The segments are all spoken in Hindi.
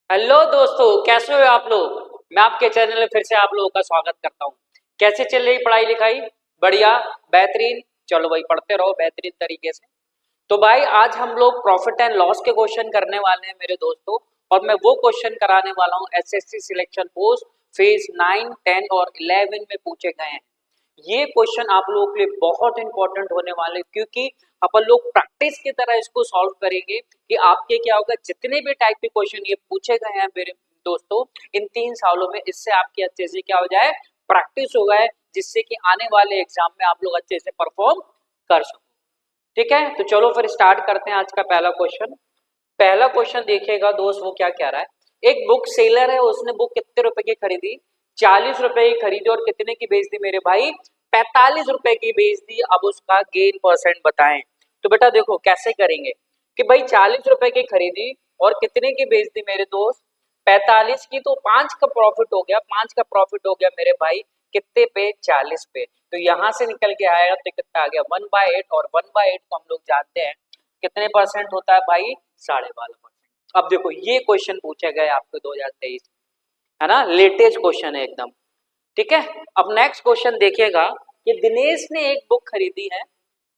हेलो दोस्तों, कैसे हो आप लोग। मैं आपके चैनल में फिर से आप लोगों का स्वागत करता हूँ। कैसे चल रही पढ़ाई लिखाई? बढ़िया, बेहतरीन। चलो भाई, पढ़ते रहो बेहतरीन तरीके से। तो भाई आज हम लोग प्रॉफिट एंड लॉस के क्वेश्चन करने वाले हैं मेरे दोस्तों। और मैं वो क्वेश्चन कराने वाला हूँ एसएससी सिलेक्शन पोस्ट फेज 9, 10 और 11 में पूछे गए हैं। ये क्वेश्चन आप लोगों के लिए बहुत इंपॉर्टेंट होने वाले, क्योंकि अपन लोग प्रैक्टिस की तरह इसको सॉल्व करेंगे कि आपके क्या होगा, जितने भी टाइप के क्वेश्चन ये पूछे गए हैं मेरे दोस्तों इन 3 सालों में, इससे आपकी अच्छे से क्या हो जाए, प्रैक्टिस हो गए, जिससे कि आने वाले एग्जाम में आप लोग अच्छे से परफॉर्म कर सको। ठीक है, तो चलो फिर स्टार्ट करते हैं आज का पहला क्वेश्चन। पहला क्वेश्चन देखिएगा दोस्त, वो क्या कह रहा है। एक बुक सेलर है, उसने बुक कितने रुपए की खरीदी? 40 रुपए की खरीदी। और कितने की बेच दी मेरे भाई? 45 रुपए की बेच दी। अब उसका गेन परसेंट बताएं। तो बेटा देखो कैसे करेंगे कि भाई 40 रुपए की खरीदी और कितने की बेच दी मेरे दोस्त? 45 की। तो 5 का प्रॉफिट हो गया, 5 का प्रॉफिट हो गया मेरे भाई कितने पे? 40 पे। तो यहां से निकल के आएगा तो कितना आ गया? 1/8। और 1/8 को हम लोग जानते हैं कितने परसेंट होता है भाई? 12.5%। अब देखो ये क्वेश्चन पूछा गया आपको 2023, है ना, लेटेस्ट क्वेश्चन है एकदम। ठीक है, अब नेक्स्ट क्वेश्चन देखिएगा कि दिनेश ने एक बुक खरीदी है,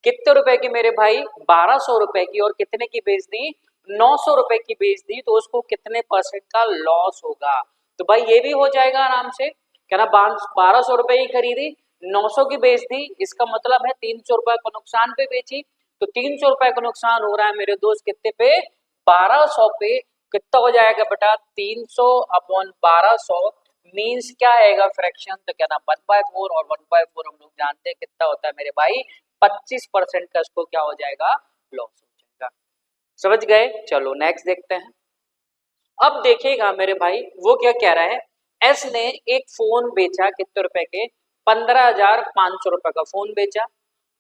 कितने रुपए की मेरे भाई? 1200 रुपए की। और कितने की बेच दी? 900 रुपए की बेच दी। तो उसको कितने परसेंट का लॉस होगा? तो भाई ये भी हो जाएगा आराम से, क्या ना, 1200 रुपए की खरीदी, 900 की बेच दी, इसका मतलब है 300 रुपए का नुकसान पे बेची। तो 300 रुपए का नुकसान हो रहा है मेरे दोस्त कितने पे? 1200 पे। कितना हो जाएगा बेटा? 300/1200 मीन्स क्या आएगा फ्रैक्शन? तो क्या ना, 1/4। और 1/4 हम लोग जानते हैं कितना होता है मेरे भाई? 25% का इसको क्या हो जाएगा? लॉस हो जाएगा। समझ गए? चलो नेक्स्ट देखते हैं। अब देखिएगा मेरे भाई वो क्या कह रहा है। एस ने एक फोन बेचा, कितने रुपए के? 15,500 रुपए का फोन बेचा।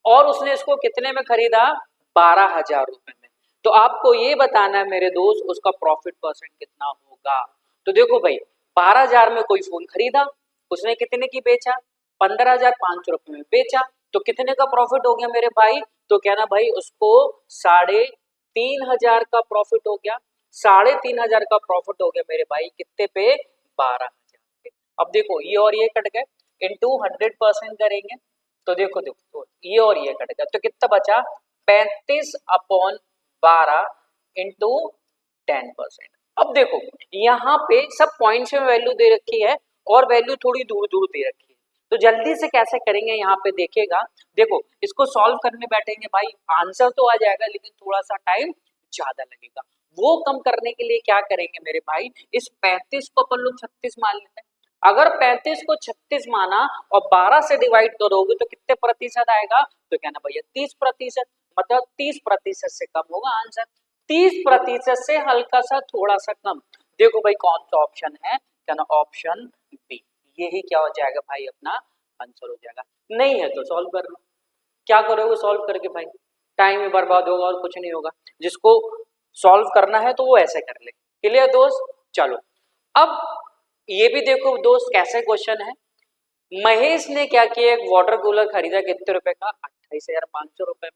और उसने इसको कितने में खरीदा? 12,000 रुपए में। तो आपको ये बताना है मेरे दोस्त उसका प्रॉफिट परसेंट कितना होगा। तो देखो भाई, 12,000 में कोई फोन खरीदा, उसने कितने की बेचा? 15,500 रुपए में बेचा। तो कितने का प्रॉफिट हो गया मेरे भाई? तो क्या ना भाई, उसको 3,500 का प्रॉफिट हो गया। 3,500 का प्रॉफिट हो गया मेरे भाई कितने पे? 12,000 पे। अब देखो ये और ये कट गए, इनटू 100% करेंगे तो देखो देखो, तो ये और ये कट गया तो कितना बचा? 35/12 इंटू 10%। अब देखो यहाँ पे सब पॉइंट्स में वैल्यू दे रखी है और वैल्यू थोड़ी दूर दूर दे रखी है। तो जल्दी से कैसे करेंगे यहाँ पे देखिएगा। देखो इसको सॉल्व करने बैठेंगे भाई, आंसर तो आ जाएगा लेकिन थोड़ा सा टाइम ज्यादा लगेगा। वो कम करने के लिए क्या करेंगे मेरे भाई, इस 35 को अपन लोग 36 मान लेते हैं। अगर 35 को 36 माना और 12 से डिवाइड करोगे तो कितने प्रतिशत आएगा? तो क्या ना भैया, 30%। मतलब 30% से कम होगा आंसर। 30% से हल्का सा थोड़ा सा कम। देखो भाई कौन सा ऑप्शन है? क्या ना, ऑप्शन बी। यही क्या हो जाएगा भाई, अपना आंसर हो जाएगा। नहीं है तो सॉल्व कर लो। क्या करोगे सॉल्व करके भाई? टाइम ही बर्बाद होगा और कुछ नहीं होगा। जिसको सॉल्व करना है तो वो ऐसे कर ले। क्लियर दोस्त? चलो अब ये भी देखो दोस्त कैसे क्वेश्चन है। महेश ने क्या किया, एक वाटर कूलर खरीदा, कितने रुपए का? 28,500 रुपए में।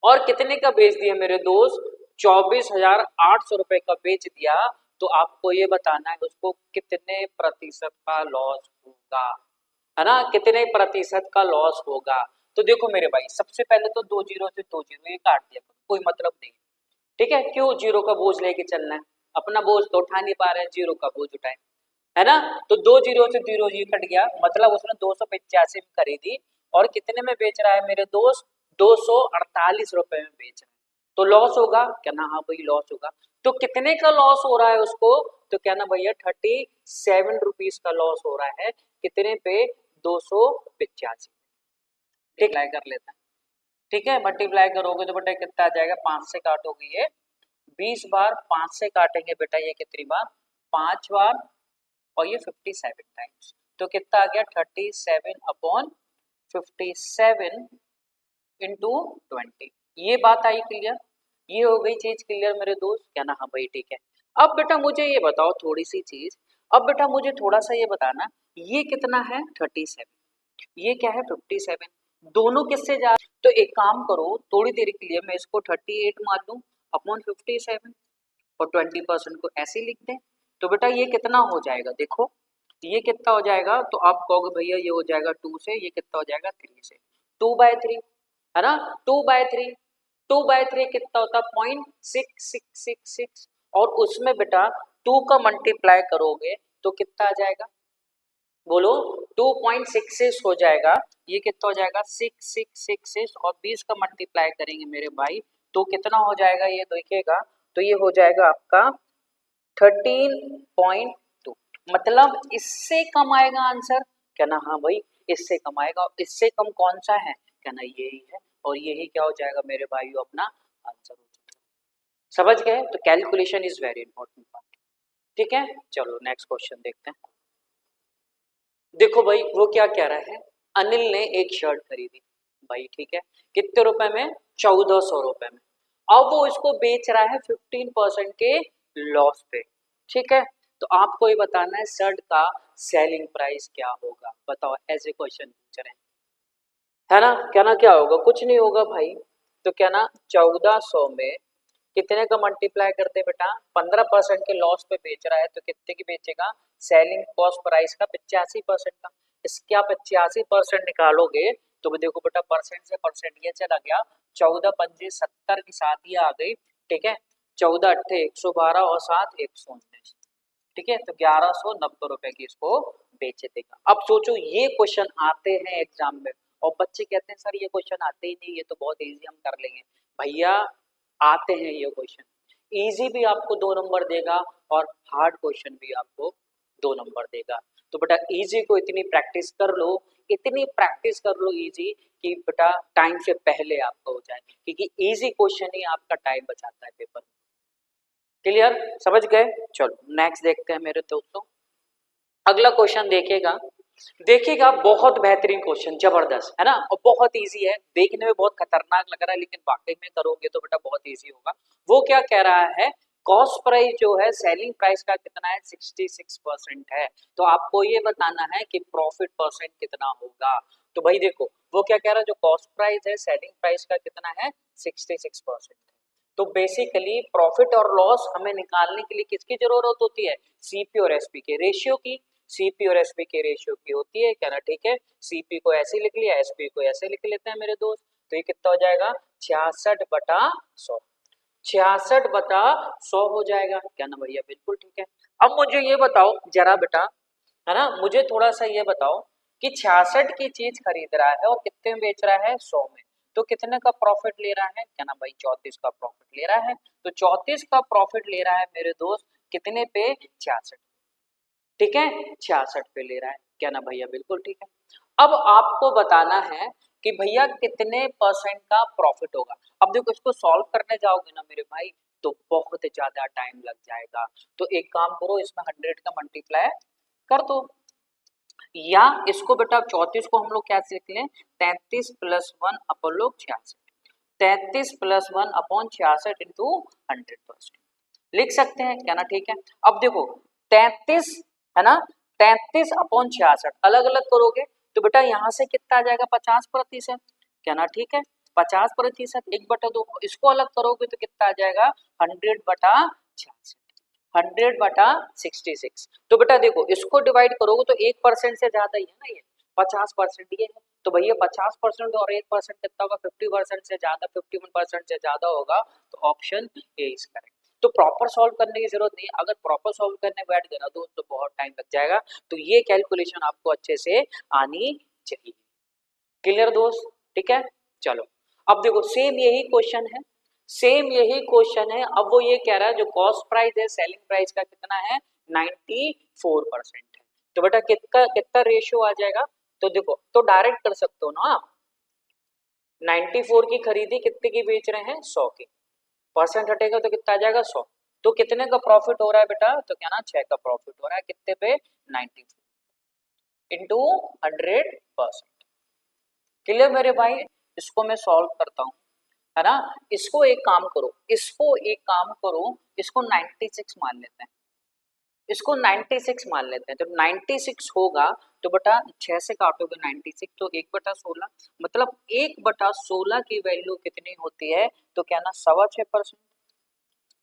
और कितने का बेच दिया मेरे दोस्त? 24,800 रुपए का बेच दिया। तो आपको ये बताना है उसको कितने प्रतिशत का लॉस होगा, है ना, कितने प्रतिशत का लॉस होगा। तो देखो मेरे भाई, सबसे पहले तो 2 जीरो से 2 जीरो ये काट दिया, कोई मतलब नहीं। ठीक है, क्यों जीरो का बोझ लेके चलना है? अपना बोझ तो उठा नहीं पा रहे हैं, जीरो का बोझ उठाए, है ना। तो 2 जीरो से 0 ये कट गया, मतलब उसने 285 में खरीदी और कितने में बेच रहा है मेरे दोस्त? 248 रुपए में बेच रहा है। तो लॉस होगा क्या ना? हाँ भाई लॉस होगा। तो कितने का लॉस हो रहा है उसको? तो क्या ना भैया, 37 रुपीज का लॉस हो रहा है। कितने पे? 285। मल्टीप्लाई कर लेते हैं। ठीक है, मल्टीप्लाई करोगे तो बेटा कितना आ जाएगा? 5 से काटोगे ये 20 बार, 5 से काटेंगे बेटा ये कितनी बार? 5 बार। और ये 57 टाइम्स। तो कितना आ गया? 37/57 इंटू 20। ये बात आई क्लियर? ये हो गई चीज क्लियर मेरे दोस्त, क्या ना? हाँ भाई ठीक है। अब बेटा मुझे ये बताओ थोड़ी सी चीज। अब बेटा मुझे थोड़ा सा ये बताना, ये कितना है? 37, ये क्या है? 57। दोनों किससे जा, तो एक काम करो, थोड़ी देर के लिए मैं इसको 38 मान लूं अपॉन 57। और 20% को ऐसे लिख दें, तो बेटा ये कितना हो जाएगा, देखो ये कितना हो जाएगा, तो आप कहोगे भैया ये हो जाएगा 2 से, ये कितना हो जाएगा 3 से, 2/3 है ना, 2/3, 2/3 कितना होता है 0.6666, और उसमें बेटा 2 का मल्टीप्लाई करोगे तो कितना आ जाएगा, बोलो 2.66 हो जाएगा, ये कितना हो जाएगा 6666, और 20 का मल्टीप्लाई करेंगे मेरे भाई तो कितना हो जाएगा, ये देखिएगा, तो ये हो जाएगा आपका 13.2, मतलब इससे कम आएगा आंसर, कहना हाँ भाई इससे कम आएगा, इससे कम कौन सा है, कहना यही है, और यही क्या हो जाएगा मेरे भाइयों अपना आंसर हो जाएगा। समझ गए, तो calculation is very important part, ठीक है। चलो नेक्स्ट क्वेश्चन देखते हैं। देखो भाई वो क्या कह रहा है, अनिल ने एक शर्ट खरीदी भाई, ठीक है, कितने रुपए में, 1400 रुपए में, अब वो इसको बेच रहा है 15% के लॉस पे, ठीक है, तो आपको ये बताना है शर्ट का सेलिंग प्राइस क्या होगा, बताओ, ऐसे क्वेश्चन पूछ रहे हैं, है ना, कहना क्या होगा, कुछ नहीं होगा भाई, तो कहना 1400 में कितने का मल्टीप्लाई करते बेटा, 15% के लॉस पे बेच रहा है तो कितने की बेचेगा, सेलिंग कॉस्ट प्राइस का 85% का, इसके आप 85% निकालोगे तो देखो बेटा परसेंट से परसेंट ये चला गया, 14 पंजे 70 की शादी आ गई, ठीक है, 14 अट्ठे 112 और 7 119, ठीक है, तो 1190 रुपए की इसको बेचे देगा। अब सोचो ये क्वेश्चन आते हैं एग्जाम में, और बच्चे कहते हैं सर ये क्वेश्चन आते ही नहीं, ये तो बहुत इजी हम कर लेंगे, भैया आते हैं ये क्वेश्चन, इजी भी आपको 2 नंबर देगा और हार्ड क्वेश्चन भी आपको 2 नंबर देगा, तो बेटा इजी को इतनी प्रैक्टिस कर लो, इतनी प्रैक्टिस कर लो इजी कि बेटा टाइम से पहले आपका हो जाए, क्योंकि इजी क्वेश्चन ही आपका टाइम बचाता है पेपर, क्लियर, समझ गए। चलो नेक्स्ट देखते हैं मेरे दोस्तों, अगला क्वेश्चन देखिएगा बहुत बेहतरीन क्वेश्चन, जबरदस्त है ना, और बहुत इजी है, देखने में बहुत खतरनाक लग रहा है लेकिन वाकई में करोगे तो बेटा बहुत इजी होगा। वो क्या कह रहा है, कॉस्ट प्राइस जो है सेलिंग प्राइस का कितना है 66% है, तो आपको ये बताना है कि प्रॉफिट परसेंट कितना होगा, तो भाई देखो वो क्या कह रहा है, जो कॉस्ट प्राइस है सेलिंग प्राइस का कितना है 66%, तो बेसिकली प्रॉफिट और लॉस हमें निकालने के लिए किसकी जरूरत होती है, सीपी और एसपी के रेशियो की, सीपी और एसपी के रेशियो की होती है, कहना ठीक है, सीपी को ऐसे लिख लिया, एसपी को ऐसे लिख लेते हैं मेरे दोस्त, तो ये कितना हो जाएगा 66/100, 66/100 हो जाएगा, कहना भैया बिल्कुल ठीक है। अब मुझे ये बताओ जरा बेटा, है ना, मुझे थोड़ा सा ये बताओ कि 66 की चीज खरीद रहा है और कितने में बेच रहा है 100 में, तो कितने का प्रॉफिट ले रहा है, कहना भाई 34 का प्रॉफिट ले रहा है, तो 34 का प्रॉफिट ले रहा है मेरे दोस्त कितने पे 66, ठीक है 66 पे ले रहा है, कहना भैया बिल्कुल ठीक है। अब आपको बताना है कि भैया कितने परसेंट का प्रॉफिट होगा, अब देखो इसको सॉल्व करने जाओगे ना मेरे भाई तो बहुत ज्यादा टाइम लग जाएगा, तो एक काम करो इसमें 100 का मल्टीप्लाई कर दो, या इसको बेटा 34 को हम लोग क्या लिख लें 33 + 1 अपन लोग 66, 33 + 1 अपॉन 66 इंटू 100% लिख सकते हैं, कहना ठीक है। अब देखो 33 है ना, 33 अपॉन 66 अलग अलग करोगे तो बेटा यहाँ से कितना आ जाएगा 50%, कहना ठीक है 50%, 1/2, इसको अलग करोगे तो कितना आ जाएगा 100/66, 100/66, तो बेटा देखो इसको डिवाइड करोगे तो 1% से ज्यादा ही है ना, ये 50% ये है, तो भैया 50% और 1% कितना होगा 50% से ज्यादा, 51% से ज्यादा होगा, तो ऑप्शन ए इज करेक्ट। तो प्रॉपर सॉल्व करने की जरूरत नहीं, अगर प्रॉपर सॉल्व करने बैठ गए ना दोस्त तो बहुत टाइम लग जाएगा, तो ये कैलकुलेशन आपको अच्छे से आनी चाहिए, क्लियर दोस्त, ठीक है। चलो अब देखो सेम यही क्वेश्चन है, सेम यही क्वेश्चन है, अब वो ये कह रहा है जो कॉस्ट प्राइस है सेलिंग प्राइस का कितना है 94% है, तो बेटा कितना कितना रेशियो आ जाएगा, तो देखो तो डायरेक्ट कर सकते हो ना आप, 94 की खरीदी कितने की बेच रहे हैं 100 की, परसेंट हटेगा तो कितना आ जाएगा 100, तो कितने का प्रॉफिट हो रहा है बेटा, तो क्या ना 6 का प्रॉफिट हो रहा है, कितने पे 94 इंटू 100%, क्लियर मेरे भाई। इसको मैं सॉल्व करता हूँ, है ना, इसको एक काम करो, इसको 96 मान लेते हैं, इसको 96 मान लेते हैं, जब 96 होगा तो बेटा 6 से काटोगे 96 तो 1/16, मतलब 1/16 की वैल्यू कितनी होती है, तो क्या ना 6.25%,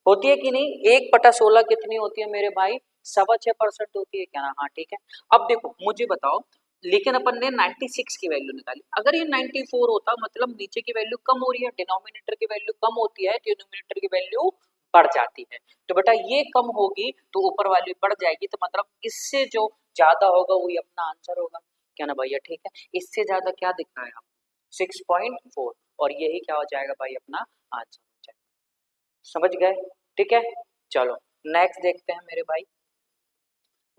होती है कि नहीं? 1/16 कितनी होती है मेरे भाई? 6.25% होती है क्या ना? हाँ ठीक है। अब देखो मुझे बताओ, लेकिन अपन ने 96 की वैल्यू निकाली, अगर ये 94 होता मतलब नीचे की वैल्यू कम हो रही है, डिनोमिनेटर की वैल्यू कम होती है, डिनोमिनेटर की वैल्यू बढ़ जाती है। तो बेटा ये कम होगी तो ऊपर वाली बढ़ जाएगी, तो मतलब इससे जो ज्यादा होगा वही अपना आंसर होगा, क्या ना भैया? ठीक है, इससे ज्यादा क्या दिख रहा है आपको? 6.4, और यही क्या हो जाएगा भाई? अपना आंसर हो जाएगा। समझ गए? ठीक है, चलो नेक्स्ट देखते हैं मेरे भाई।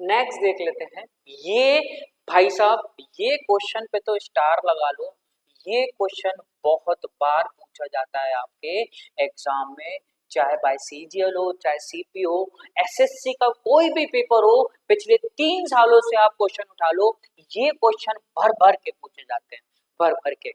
नेक्स्ट देख लेते हैं। ये भाई साहब, ये क्वेश्चन पे तो स्टार लगा लो, ये क्वेश्चन बहुत बार पूछा जाता है आपके एग्जाम में, चाहे बाय सीजीएल हो, चाहे सीपी हो, एसएससी का कोई भी पेपर हो, पिछले 3 सालों से आप क्वेश्चन उठा लो, ये क्वेश्चन भर भर के पूछे जाते हैं, भर भर के,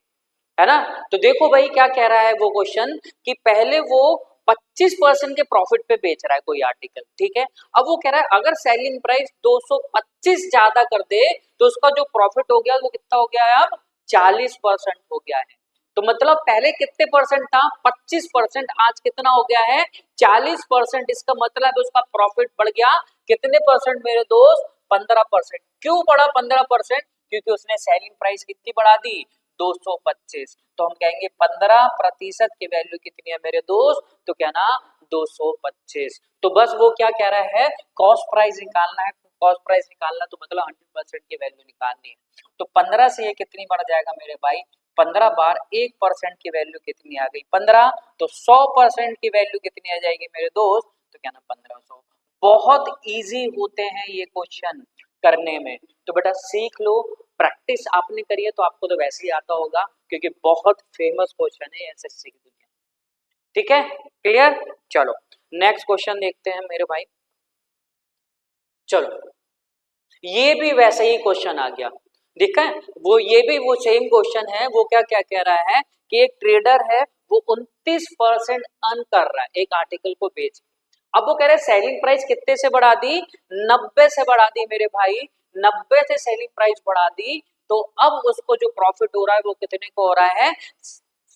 है ना? तो देखो भाई क्या कह रहा है वो क्वेश्चन, कि पहले वो 25% के प्रॉफिट पे बेच रहा है कोई आर्टिकल, ठीक है? अब वो कह रहा है अगर सेलिंग प्राइस 225 ज्यादा कर दे तो उसका जो प्रॉफिट हो गया वो कितना हो गया है? अब 40% हो गया है। तो मतलब पहले कितने परसेंट था? 25%, आज कितना हो गया है? 40%। इसका मतलब उसका प्रॉफिट बढ़ गया कितने परसेंट मेरे दोस्त? 15%। क्यों बढ़ा 15%? क्योंकि उसने सेलिंग प्राइस कितनी बढ़ा दी? 225। तो हम कहेंगे 15% की वैल्यू कितनी है मेरे दोस्त? तो क्या ना, 225। तो बस वो क्या कह रहा है, कॉस्ट प्राइस निकालना है, कॉस्ट प्राइस निकालना तो मतलब 100% की वैल्यू निकालनी है। तो 15 से ये कितनी बढ़ जाएगा मेरे भाई? 15 बार 1% की वैल्यू कितनी आ गई? 15। तो 100% की वैल्यू कितनी आ जाएगी मेरे दोस्त? तो क्या ना, 1500। बहुत इजी होते हैं ये क्वेश्चन करने में, तो बेटा सीख लो, प्रैक्टिस आपने करी है तो आपको तो वैसे ही आता होगा, क्योंकि बहुत फेमस क्वेश्चन है एसएससी की दुनिया में। ठीक है, क्लियर? चलो नेक्स्ट क्वेश्चन देखते हैं मेरे भाई। चलो ये भी वैसे ही क्वेश्चन आ गया, देखा है? वो ये भी वो सेम क्वेश्चन है। वो क्या क्या कह रहा है कि एक ट्रेडर है, वो 29% अर्न कर रहा है एक आर्टिकल को बेच। अब वो कह रहे हैं सेलिंग प्राइस कितने से बढ़ा दी? 90 से बढ़ा दी मेरे भाई, 90 से सेलिंग प्राइस बढ़ा दी। तो अब उसको जो प्रॉफिट हो रहा है वो कितने को हो रहा है?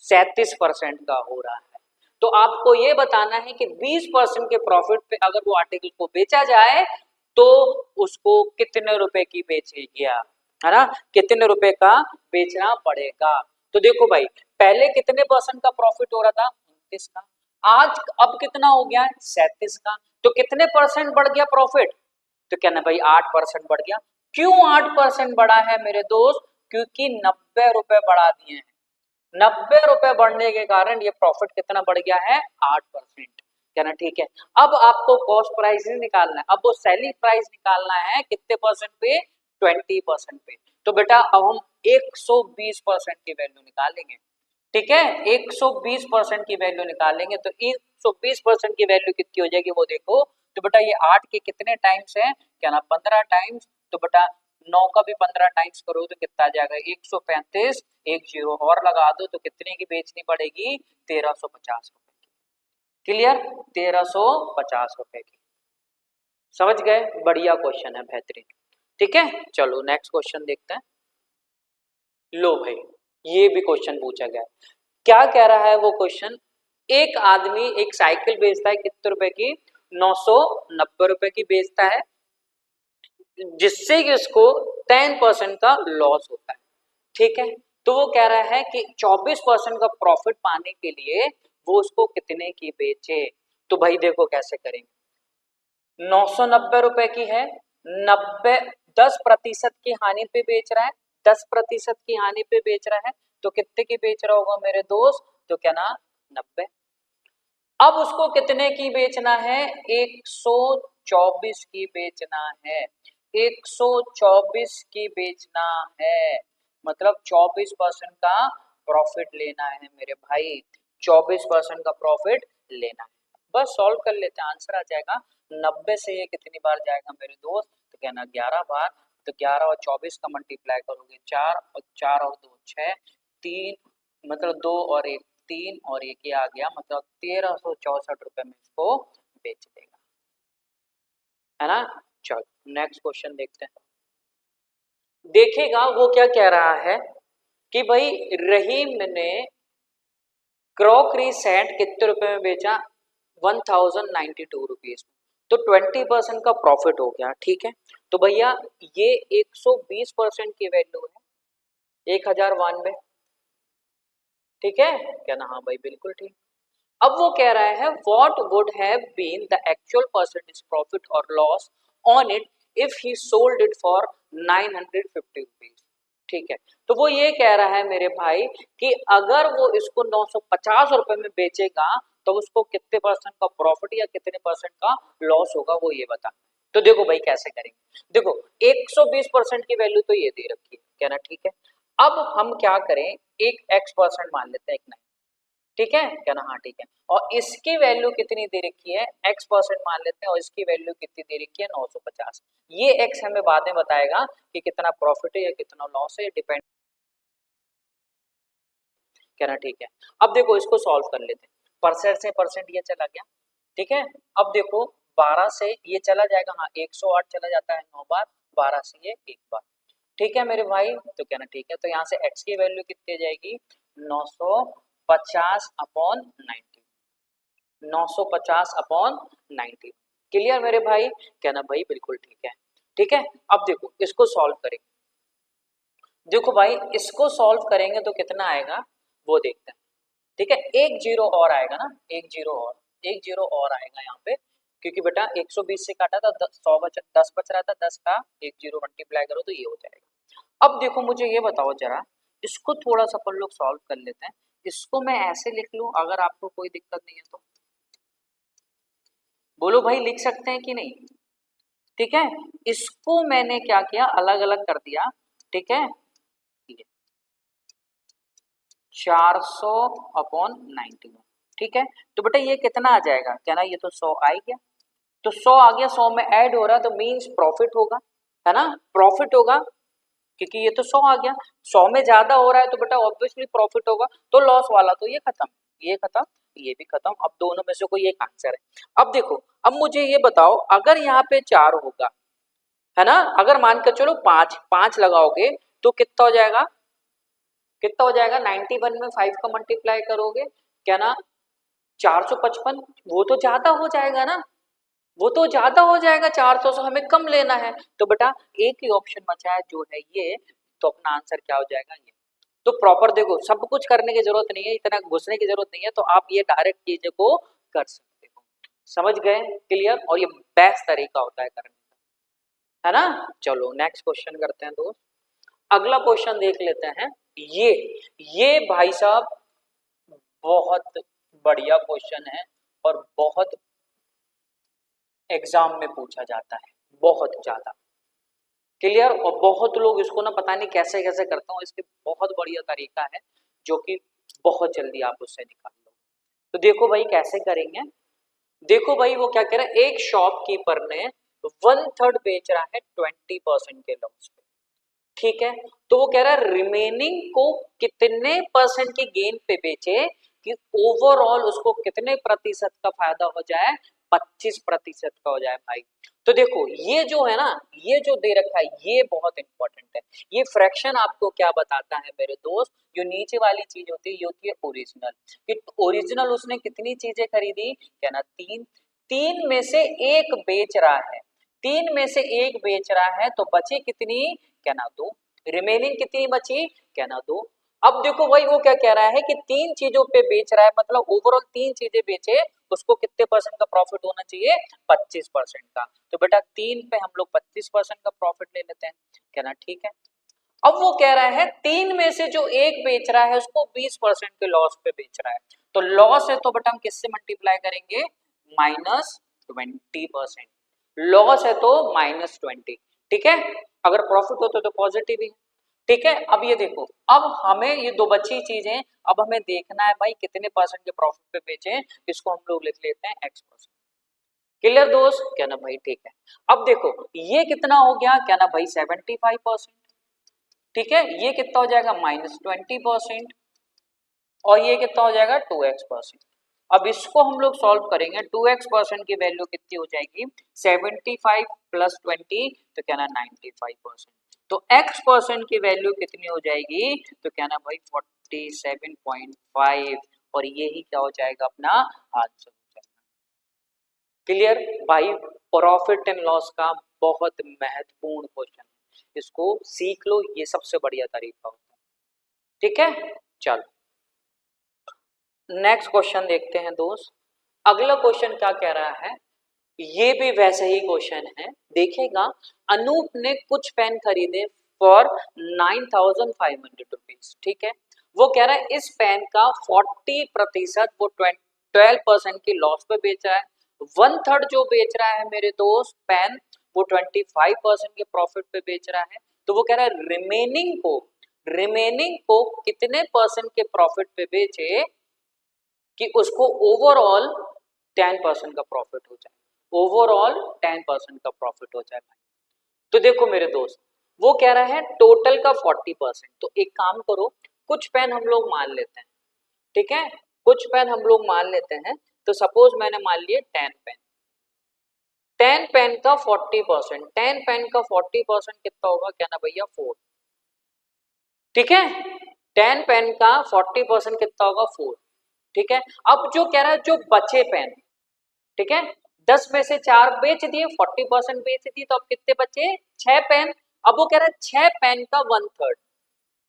37% का हो रहा है। तो आपको ये बताना है कि 20% के प्रॉफिट पे अगर वो आर्टिकल को बेचा जाए तो उसको कितने रुपए की बेचेगा, है ना? कितने रुपए का बेचना पड़ेगा? तो देखो भाई, पहले कितने परसेंट का प्रॉफिट हो रहा था? 29 का। आज अब कितना हो गया है? 37 का। तो कितने परसेंट बढ़ गया प्रॉफिट? तो क्या ना भाई, 8% बढ़ गया। क्यों 8% बढ़ा है मेरे दोस्त? क्योंकि 90 रुपए बढ़ा दिए हैं। 90 रुपए बढ़ने के कारण ये प्रॉफिट कितना बढ़ गया है? 8%। क्या ना? ठीक है। अब आपको कॉस्ट प्राइस नहीं निकालना है, अब वो सेलिंग प्राइस निकालना है कितने परसेंट पे? 20% पे। तो बेटा अब हम 120% की वैल्यू निकालेंगे, ठीक है? 120% की वैल्यू निकालेंगे, तो 120% की वैल्यू कितनी हो जाएगी वो देखो। तो बेटा ये 8 के कितने टाइम्स है? क्या ना, 15 टाइम्स। तो बेटा 9 का भी 15 टाइम्स करो तो कितना आ जाएगा? 135। एक जीरो और लगा दो तो कितने की बेचनी पड़ेगी? 1350 रुपए की। क्लियर? 1350 रुपए की। समझ गए? बढ़िया क्वेश्चन है, बेहतरीन। ठीक है, चलो नेक्स्ट क्वेश्चन देखते हैं। लो भाई, ये भी क्वेश्चन पूछा गया। क्या कह रहा है वो क्वेश्चन? एक आदमी एक साइकिल बेचता है कितने रुपए की? 990 रुपए की बेचता है, जिससे कि उसको 10% का लॉस होता है, ठीक है? तो वो कह रहा है कि 24% का प्रॉफिट पाने के लिए वो उसको कितने की बेचे। तो भाई देखो कैसे करेंगे। 990 रुपए की है, 90 10% की हानि पे बेच रहा है, 10% की हानि पे बेच रहा है, तो कितने की बेच रहा होगा मेरे दोस्त? तो क्या ना, 90। अब उसको कितने की बेचना है? 124 की बेचना है, 124 की बेचना है, मतलब 24% का प्रॉफिट लेना है मेरे भाई, 24% का प्रॉफिट लेना है। बस सॉल्व कर लेते हैं, आंसर आ जाएगा। 90 से ये कितनी बार जाएगा मेरे दोस्त? तो कहना 11 बार। तो 11 और 24 का मल्टीप्लाई करोगे 4, और 4 और 2 6, 3 मतलब 2 और 1 3, और एक ये आ गया, मतलब 1364 रुपए में इसको बेच देगा, है ना? चलो नेक्स्ट क्वेश्चन देखते हैं। देखेगा वो क्या कह रहा है कि भाई रहीम ने क्रॉकरी सेट कितने रुपए में बेचा? ₹1092। तो 20% का प्रॉफिट हो गया, ठीक है। तो भैया ये 120% की वैल्यू है 1092, ठीक है क्या ना? हाँ भाई बिल्कुल ठीक। अब वो कह रहा है what would have been the actual percentage profit और loss on it if he sold it for 950 rupees, ठीक है। तो वो ये कह रहा है मेरे भाई कि अगर वो इसको 950 रुपए में बेचेगा तो उसको कितने परसेंट का प्रॉफिट या कितने परसेंट का लॉस होगा वो ये बता। तो देखो भाई कैसे करेंगे, देखो 120% की वैल्यू तो ये दे रखी है, क्या ना, ठीक है। अब हम क्या करें, एक x% मान लेते हैं, एक नहीं, ठीक है क्या ना? हाँ ठीक है। और इसकी वैल्यू कितनी दे रखी है, x% मान लेते हैं, और इसकी वैल्यू कितनी दे रखी है 950। ये x हमें बाद में बताएगा कि कितना प्रॉफिट है या कितना लॉस है, डिपेंड, क्या ना, ठीक है। अब देखो इसको सॉल्व कर लेते हैं, परसेंट से परसेंट ये चला गया, ठीक है। अब देखो 12 से ये चला जाएगा, हाँ 108 चला जाता है 9 बार, 12 से ये एक बार, ठीक है मेरे भाई। तो क्या ना, ठीक है। तो यहाँ से x की वैल्यू कितनी आ जाएगी, 950 अपॉन 90, 950 अपॉन 90। क्लियर मेरे भाई, क्या ना भाई बिल्कुल ठीक है, ठीक है। अब देखो इसको सॉल्व करेंगे, देखो भाई इसको सॉल्व करेंगे तो कितना आएगा वो देखते हैं, ठीक है। एक जीरो और आएगा ना, एक जीरो और, एक जीरो और आएगा यहाँ पे, क्योंकि बेटा 120 से काटा था 10 बच रहा था, 10 का एक जीरो मल्टीप्लाई करो तो ये हो जाएगा। अब देखो मुझे ये बताओ जरा, इसको थोड़ा सा अपन लोग सॉल्व कर लेते हैं। इसको मैं ऐसे लिख लूं अगर आपको कोई दिक्कत नहीं है तो, बोलो भाई लिख सकते हैं कि नहीं, ठीक है। इसको मैंने क्या किया, अलग अलग कर दिया, ठीक है। 400 अपॉन 91, ठीक है। तो बेटा ये कितना आ जाएगा, क्या ना, ये तो 100 आ ही गया। तो 100 आ गया, 100 में ऐड हो रहा है तो मीन्स प्रॉफिट होगा, है ना, प्रॉफिट होगा, क्योंकि ये तो 100 आ गया, 100 में ज्यादा हो रहा है तो बेटा ऑब्वियसली प्रॉफिट होगा। तो लॉस वाला तो ये खत्म, ये खत्म, ये भी खत्म। अब दोनों में से कोई एक आंसर है। अब देखो, अब मुझे ये बताओ अगर यहाँ पे 4 होगा, है ना, अगर मान कर चलो 5 5 लगाओगे तो कितना हो जाएगा, कितना हो जाएगा, 91 में 5 का मल्टीप्लाई करोगे, क्या ना, 455, वो तो ज्यादा हो जाएगा ना, वो तो ज्यादा हो जाएगा, 400 से हमें कम लेना है। तो बेटा एक ही ऑप्शन बचा है जो है ये, तो अपना आंसर क्या हो जाएगा ये। तो प्रॉपर देखो, सब कुछ करने की जरूरत नहीं है, इतना घुसने की जरूरत नहीं है, तो आप ये डायरेक्ट चीजों को कर सकते हो, समझ गए, क्लियर। और ये बेस्ट तरीका होता है करने का, है ना। चलो नेक्स्ट क्वेश्चन करते हैं दोस्त, अगला क्वेश्चन देख लेते हैं। ये भाई साहब बहुत बढ़िया क्वेश्चन है और बहुत एग्जाम में पूछा जाता है, बहुत ज्यादा, क्लियर। और बहुत लोग इसको ना पता नहीं कैसे कैसे करते हो, इसके बहुत बढ़िया तरीका है जो कि बहुत जल्दी आप उससे निकाल लो। तो देखो भाई कैसे करेंगे, देखो भाई वो क्या कह रहा है, एक शॉपकीपर ने 1/3 बेच रहा है 20% के लॉस पे, ठीक है। तो वो कह रहा है रिमेनिंग को कितने परसेंट की गेन पे बेचे कि ओवरऑल उसको कितने प्रतिशत का फायदा हो जाए, 25% का हो जाए भाई। तो देखो ये जो है ना, ये जो दे रखा है ये बहुत इंपॉर्टेंट है। ये फ्रैक्शन आपको क्या बताता है मेरे दोस्त, जो नीचे वाली चीज होती है ये होती है ओरिजिनल, कि ओरिजिनल उसने कितनी चीजें खरीदी, क्या ना, 3, 3 में से एक बेच रहा है, 3 में से एक बेच रहा है तो बची कितनी, क्या ना, 2, रिमेनिंग कितनी बची, क्या ना, 2। अब देखो भाई वो क्या कह रहा है कि 3 चीजों पे बेच रहा है, मतलब ओवरऑल 3 चीजें बेचे, उसको कितने परसेंट का प्रॉफिट होना चाहिए, 25% का। तो बेटा 3 पे हम लोग 25% का प्रॉफिट ले लेते हैं, क्या ना, ठीक है। अब वो कह रहा है 3 में से जो एक बेच रहा है उसको 20% के लॉस पे बेच रहा है, तो लॉस है तो बेटा हम किससे मल्टीप्लाई करेंगे, -20%, लॉस है तो -20, ठीक है। अगर प्रॉफिट होता तो पॉजिटिव ही, ठीक है। अब ये देखो, अब हमें ये दो बची चीजें, अब हमें देखना है भाई कितने परसेंट के प्रॉफिट पे बेचे, इसको हम लोग लिख लेते हैं x%, क्लियर दोस्त, क्या ना भाई, ठीक है। अब देखो ये कितना हो गया, क्या ना भाई, 75%, ठीक है। ये कितना हो जाएगा, -20%, और ये कितना हो जाएगा, 2x%। अब इसको हम लोग सॉल्व करेंगे, 2x% की वैल्यू कितनी हो जाएगी, 75 प्लस 20, तो क्या ना 95%। तो x% की वैल्यू कितनी हो जाएगी, तो क्या ना भाई 47.5, और ये ही क्या हो जाएगा अपना आंसर हो जाएगा। क्लियर भाई, प्रॉफिट एंड लॉस का बहुत महत्वपूर्ण क्वेश्चन है, इसको सीख लो, ये सबसे बढ़िया तरीका होता है। ठीक है, चलो नेक्स्ट क्वेश्चन देखते हैं दोस्त। अगला क्वेश्चन क्या कह रहा है, ये भी वैसे ही क्वेश्चन है, देखिएगा। अनूप ने कुछ पेन खरीदे फॉर 9,500 रुपीज, ठीक है। वो कह रहा है इस पेन का 40% वो 12% की लॉस पे बेच रहा है, 1/3 जो बेच रहा है मेरे दोस्त पेन वो 25% के प्रॉफिट पे बेच रहा है। तो वो कह रहा है रिमेनिंग को कितने परसेंट के प्रॉफिट पे बेचे कि उसको ओवरऑल 10% का प्रॉफिट हो जाए, ओवरऑल 10% का प्रॉफिट हो जाए भाई। तो देखो मेरे दोस्त, वो कह रहा है टोटल का 40%। तो एक काम करो, कुछ पेन हम लोग मान लेते हैं, ठीक है, कुछ पेन हम लोग मान लेते हैं। तो सपोज मैंने मान लिए 10 पेन, 10 पेन का 40%, 10 पेन का 40% कितना होगा, क्या ना भैया 4, ठीक है। 10 पेन का 40% कितना होगा 4, ठीक है। अब जो कह रहा है जो बचे पेन, ठीक है, 10 में से 4 बेच दिए, 40% बेच दिए, तो अब कितने बचे 6 पेन। अब वो कह रहा है 6 पेन का 1/3,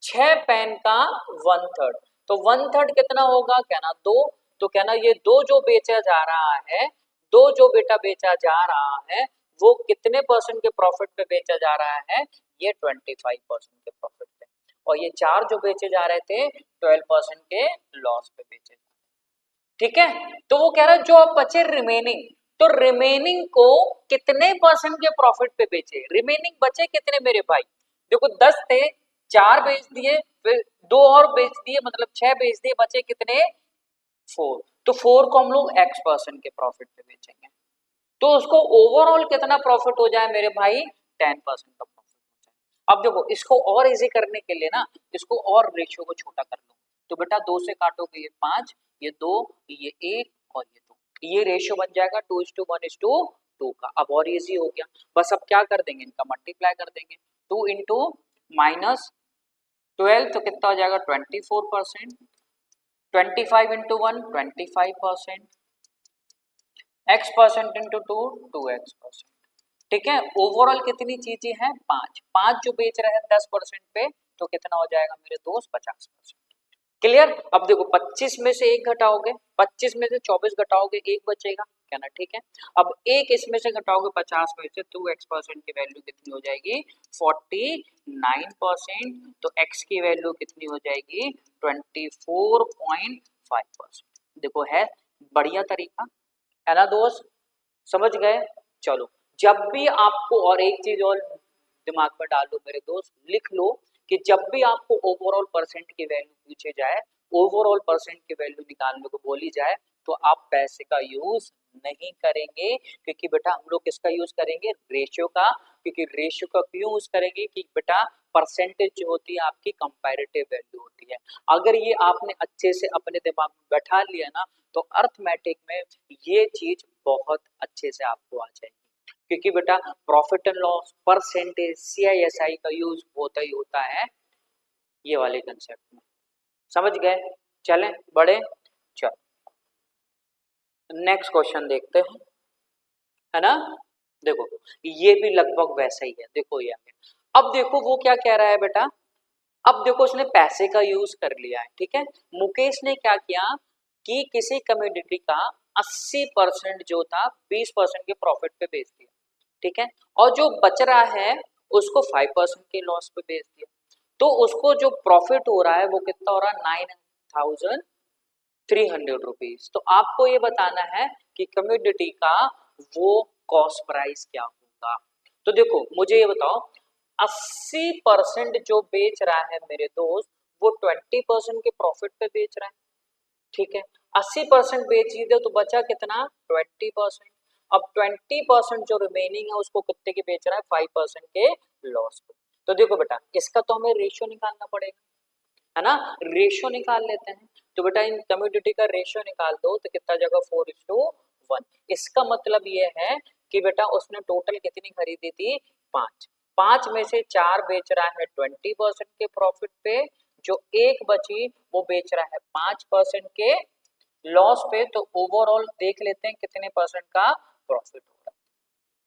6 पेन का 1/3, तो 1/3 कितना होगा, क्या ना 2। तो क्या ना ये दो जो बेचा जा रहा है, दो जो बेटा बेचा जा रहा है, वो कितने परसेंट के प्रॉफिट पे बेचा जा रहा है, ये 25% के प्रॉफिट पे। और ये 4 जो बेचे जा रहे थे 12% के लॉस पे बेचे, ठीक है। तो वो कह रहा है जो अब बचे रिमेनिंग, तो रिमेनिंग को कितने परसेंट के प्रॉफिट पे बेचे, रिमेनिंग बचे कितने मेरे भाई, देखो 10 थे, 4 बेच दिए, फिर 2 और बेच दिए, मतलब 6 बेच दिए, बचे कितने 4। तो 4 को हम लोग x% के प्रॉफिट पे बेचेंगे, तो उसको ओवरऑल कितना प्रॉफिट हो जाए मेरे भाई, 10% का प्रॉफिट हो जाए। अब देखो इसको और इजी करने के लिए ना, इसको और रेशियो को छोटा कर लो। तो बेटा 2 से काटोगे ये 5, ये 2, ये 1 और ये 2, ये रेशियो बन जाएगा 2:1:2 का। अब और इजी हो गया, बस अब क्या कर देंगे, इनका मल्टीप्लाई कर देंगे। 2 इंटू -12 तो कितना हो जाएगा 24%, 25 इंटू 1 25%, x% इंटू 2 2x%, ठीक है। ओवरऑल कितनी चीजें हैं 5, 5 जो बेच रहे हैं 10% पे, तो कितना हो जाएगा मेरे दोस्त 50%। क्लियर। अब देखो 25 में से 1 घटाओगे, 25 में से 24 घटाओगे 1 बचेगा, क्या ना, ठीक है। अब 1 इसमें से घटाओगे 50 में से, तो x% की वैल्यू कितनी हो जाएगी 49%, तो x की वैल्यू कितनी हो जाएगी 24.5%। देखो है बढ़िया तरीका, है ना दोस्त, समझ गए। चलो जब भी आपको, और एक चीज और दिमाग में डाल लो मेरे दोस्त, लिख लो कि जब भी आपको ओवरऑल परसेंट की वैल्यू पूछे जाए, ओवरऑल परसेंट की वैल्यू निकालने को बोली जाए, तो आप पैसे का यूज नहीं करेंगे, क्योंकि बेटा हम लोग किसका यूज करेंगे, रेशियो का। क्योंकि रेशियो का क्यों यूज करेंगे कि बेटा परसेंटेज जो होती है आपकी कंपैरेटिव वैल्यू होती है। अगर ये आपने अच्छे से अपने दिमाग में बैठा लिया ना, तो अर्थमेटिक में ये चीज बहुत अच्छे से आपको आ जाएगी। क्योंकि बेटा profit and loss, percentage, CISI का यूज होता ही होता है ये वाले कंसेप्ट में, समझ गए। चलें बढ़े, चल नेक्स्ट क्वेश्चन देखते हैं, है ना। देखो ये भी लगभग वैसा ही है, देखो ये आगे। अब देखो वो क्या कह रहा है बेटा, अब देखो उसने पैसे का यूज कर लिया है, ठीक है। मुकेश ने क्या किया कि किसी कमोडिटी का 80% जो था 20% के प्रॉफिट पे बेच दिया, ठीक है। और जो बच रहा है उसको 5% के लॉस पे बेच दिया, तो उसको जो प्रॉफिट हो रहा है वो कितना हो रहा है 9,300 रुपीज। तो आपको ये बताना है कि कमोडिटी का वो कॉस्ट प्राइस क्या होगा। तो देखो मुझे ये बताओ, 80% जो बेच रहा है मेरे दोस्त, वो 20% के प्रॉफिट पे बेच रहा है, ठीक है। 80% बेच ही दे तो बचा कितना 20%। अब 20% जो रिमेनिंग है उसको कितने के बेच रहा है 5% के लॉस पे। तो देखो बेटा इसका तो हमें रेशियो निकालना पड़ेगा, है ना। रेशियो निकाल लेते हैं, तो बेटा इन कमोडिटी का रेशियो निकाल दो, तो कितना जगह 4:1। इसका मतलब ये है कि बेटा उसने टोटल कितनी खरीदी थी 5, 5 में से 4 बेच रहा है 20% के प्रॉफिट पे, जो एक बची वो बेच रहा है 5% के लॉस पे। तो ओवरऑल देख लेते हैं कितने परसेंट का, प्रॉफिट हो रहा है।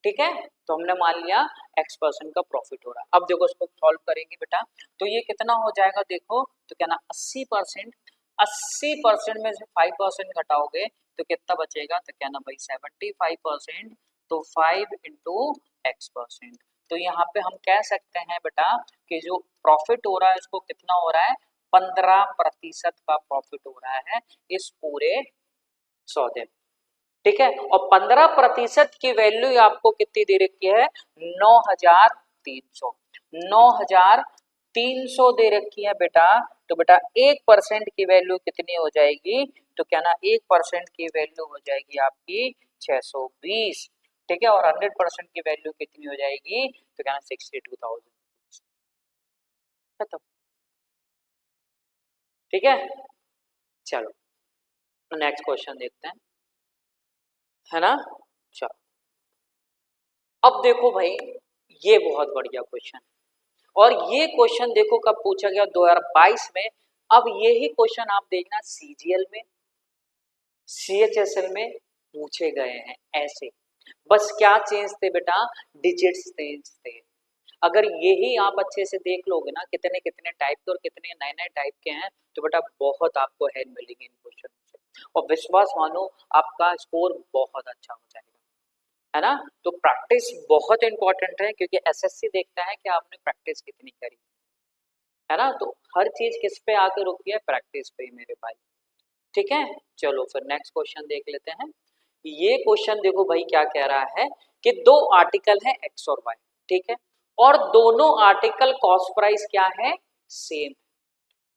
ठीक है, तो हमने मान लिया x% का प्रॉफिट हो रहा है। अब देखो इसको सॉल्व करेंगे बेटा, तो ये कितना हो जाएगा देखो, तो क्या ना 80%, 80% में से 5% घटाओगे तो कितना बचेगा, तो क्या ना भाई 75%, तो 5 इंटू x%। तो यहाँ पे हम कह सकते हैं बेटा कि जो प्रॉफिट हो रहा है इसको कितना हो रहा है, 15% का प्रॉफिट हो रहा है इस पूरे सौदे में। ठीक है, और 15% की वैल्यू आपको कितनी दे रखी है, 9,300, 9,300 दे रखी है बेटा। तो बेटा 1% की वैल्यू कितनी हो जाएगी, तो क्या ना 1% की वैल्यू हो जाएगी आपकी 620। ठीक है, और 100% की वैल्यू कितनी हो जाएगी, तो क्या ना 62,000। खत्म। ठीक है, चलो नेक्स्ट क्वेश्चन देखते हैं, है ना। चलो अब देखो भाई, ये बहुत बढ़िया क्वेश्चन, और ये क्वेश्चन देखो कब पूछा गया, 2022 में। अब यही क्वेश्चन आप देखना सीजीएल में, सीएचएसएल में पूछे गए हैं ऐसे। बस क्या चेंज थे बेटा, डिजिट्स चेंज थे। अगर यही आप अच्छे से देख लोगे ना, कितने कितने टाइप के और कितने नए नए टाइप के हैं, तो बेटा बहुत आपको हेल्प मिलेगी इन क्वेश्चन से, और विश्वास मानो आपका स्कोर बहुत अच्छा हो जाएगा, है ना। तो प्रैक्टिस बहुत इंपॉर्टेंट है, क्योंकि एसएससी देखता है कि आपने प्रैक्टिस कितनी करी, है ना। तो हर चीज किस पे आके रुकी है, प्रैक्टिस पे मेरे भाई। ठीक है, चलो फिर नेक्स्ट क्वेश्चन देख लेते हैं। ये क्वेश्चन देखो भाई क्या कह रहा है कि दो आर्टिकल है एक्स और वाई, ठीक है, और दोनों आर्टिकल कॉस्ट प्राइस क्या है, सेम।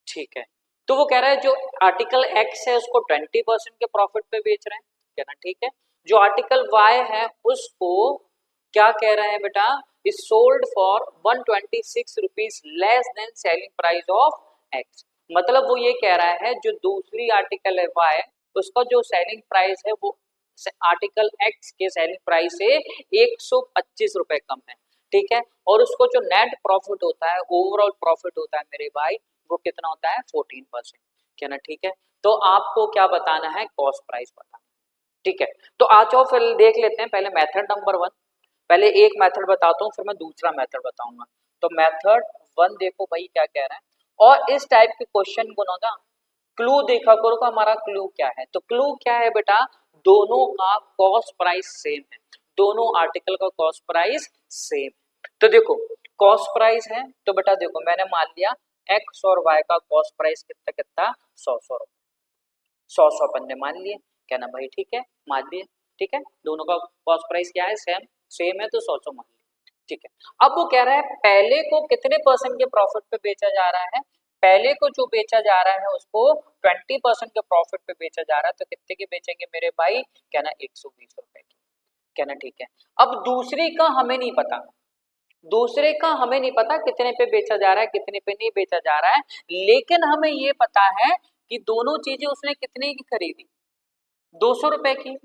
ठीक है, तो वो कह रहा है जो आर्टिकल एक्स है उसको 20% के प्रॉफिट पे बेच रहे हैं, कहना ठीक है। जो आर्टिकल वाई है उसको क्या कह रहे हैं बेटा, is sold for 126 rupees less than selling price of x. मतलब वो ये कह रहा है जो दूसरी आर्टिकल है वाई, उसका जो सेलिंग प्राइस है वो आर्टिकल एक्स के सेलिंग प्राइस से 125 रुपए कम है। ठीक है, और उसको जो नेट प्रॉफिट होता है, ओवरऑल प्रॉफिट होता है मेरे भाई, वो कितना होता है 14%। क्या ना, ठीक है। तो आपको क्या बताना है, कॉस्ट प्राइस बताना। ठीक है, तो आ जाओ फिर देख लेते हैं पहले मेथड नंबर 1। पहले एक मेथड बताता हूँ, फिर मैं दूसरा मेथड बताऊंगा। तो मेथड 1 देखो भाई क्या कह रहा है, और इस टाइप के क्वेश्चन को ना क्लू देखा करो कि हमारा क्लू क्या है। तो क्लू क्या है बेटा, दोनों का कॉस्ट प्राइस सेम है, दोनों आर्टिकल का कॉस्ट प्राइस सेम। तो देखो कॉस्ट प्राइस है, तो बेटा देखो मैंने मान लिया एक्स और वाई का कॉस्ट प्राइस कितना कितना, 100 100 अपन ने मान लिए, क्या ना भाई, ठीक है मान लिए। ठीक है, दोनों का कॉस्ट प्राइस क्या है, सेम, सेम है, तो 100 मान लिए। ठीक है, अब वो कह रहा है पहले को कितने परसेंट के प्रॉफिट पे बेचा जा रहा है, पहले को जो बेचा जा रहा है उसको 20% के प्रॉफिट पे बेचा जा रहा है, तो कितने के बेचेंगे मेरे भाई, क्या ना 120 रुपए की। क्या ना, ठीक है। अब दूसरी का हमें नहीं पता, दूसरे का हमें नहीं पता कितने पे बेचा जा रहा है, कितने पे नहीं बेचा जा रहा है, लेकिन हमें ये पता है कि दोनों चीजें उसने कितने की खरीदी, 200 रुपए की।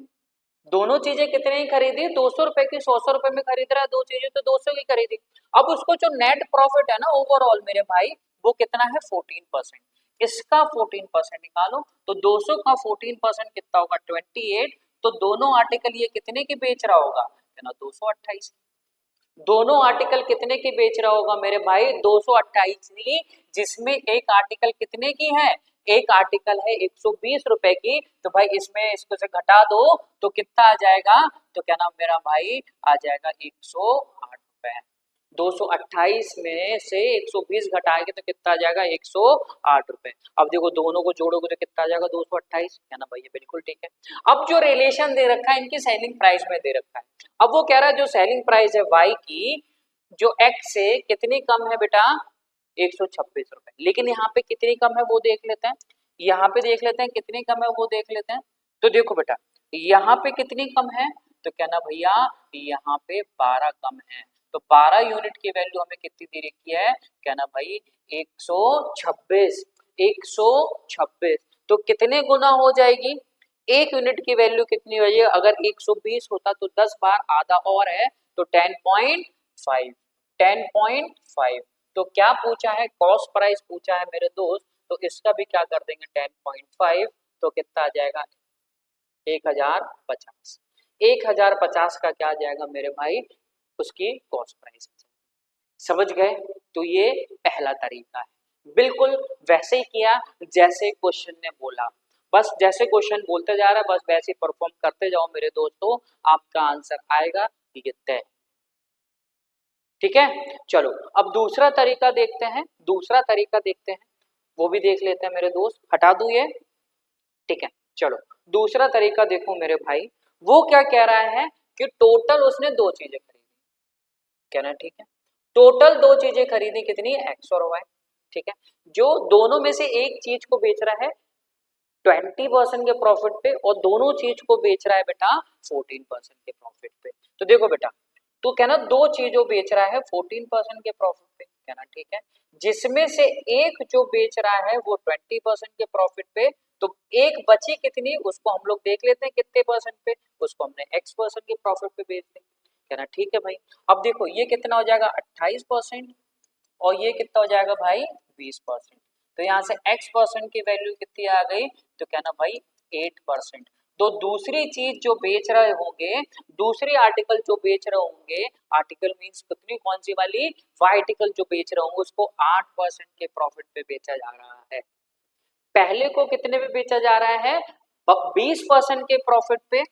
दोनों चीजें कितने की खरीदी, 200 रुपए की, 100 रुपए में खरीद रहा है दो चीजें, तो 200 की खरीदी। अब उसको जो नेट प्रॉफिट है ना ओवरऑल मेरे भाई, वो कितना है 14%। इसका 14% निकालो, तो 200 का 14% कितना होगा 28। तो दोनों आर्टिकल ये कितने की बेच रहा होगा, है ना 228। दोनों आर्टिकल कितने की बेच रहा होगा मेरे भाई, 228 की, जिसमें एक आर्टिकल कितने की है, एक आर्टिकल है 120 रुपए की। तो भाई इसमें इसको से घटा दो तो कितना आ जाएगा, तो क्या नाम मेरा भाई आ जाएगा 108 रुपए। 228 में से 120 घटाएंगे तो कितना आ जाएगा 108 रुपए। अब देखो दोनों को जोड़ोगे तो कितना आ जाएगा 228, है ना भाई, ये बिल्कुल ठीक है। अब जो रिलेशन दे रखा है इनकी सेलिंग प्राइस में दे रखा है। अब वो कह रहा है जो सेलिंग प्राइस है वाई की, जो एक्स से कितनी कम है बेटा, 126 रुपए। लेकिन यहाँ पे कितनी कम है वो देख लेते हैं, यहाँ पे देख लेते हैं कितनी कम है वो देख लेते हैं। तो देखो बेटा यहाँ पे कितनी कम है, तो क्या ना भैया यहाँ पे 12 कम है। तो 12 यूनिट की वैल्यू हमें कितनी दे रखी है, क्या ना भाई 126, 126। तो कितने गुना हो जाएगी, एक यूनिट की वैल्यू कितनी हो जाएगी, अगर 120 होता तो 10 बार आधा और है, तो 10.5, 10.5। तो क्या पूछा है, कॉस्ट प्राइस पूछा है मेरे दोस्त, तो इसका भी क्या कर देंगे 10.5, तो कितना आ जाएगा 1050। 1050 का क्या आ जाएगा मेरे भाई, उसकी कॉस्ट प्राइस। समझ गए? तो ये पहला तरीका है, बिल्कुल वैसे ही किया जैसे क्वेश्चन ने बोला, बस जैसे क्वेश्चन बोलते जा रहा है बस वैसे ही परफॉर्म करते जाओ मेरे दोस्तों, आपका आंसर आएगा ये तय। ठीक है, चलो अब दूसरा तरीका देखते हैं, दूसरा तरीका देखते हैं, वो भी देख लेते हैं मेरे दोस्त, हटा दूं ये। ठीक है, चलो दूसरा तरीका देखो मेरे भाई, वो क्या कह रहा है कि टोटल उसने दो चीजें खरीदी, कहना ठीक है, टोटल दो चीजें खरीदी, कितनी, एक्स और वाई। ठीक है, जो दोनों में से एक चीज को बेच रहा है 20% के प्रॉफिट पे और दोनों चीज को बेच रहा है बेटा 14% के प्रॉफिट पे। तो देखो बेटा, तो कहना दो चीजों बेच रहा है 14% के प्रॉफिट पे, कहना ठीक है, जिसमें से एक जो बेच रहा है वो 20% के प्रॉफिट पे, तो एक बची कितनी, उसको हम लोग देख लेते हैं कितने परसेंट पे, उसको हमने x% के प्रॉफिट पे बेच दें, कहना ठीक है भाई। अब देखो ये कितना हो जाएगा 28% और ये कितना हो जाएगा भाई 20%, तो यहाँ से x% की वैल्यू कितनी आ गई, तो कहना भाई 8%। तो दूसरी चीज जो बेच रहे होंगे, दूसरी आर्टिकल जो बेच रहे होंगे, आर्टिकल मींस कितनी, कौन सी वाली, वह आर्टिकल जो बेच रहे होंगे उसको 8% के प्रॉफिट पे बेचा जा रहा है, पहले को कितने पे बेचा जा रहा है 20% के प्रॉफिट पे,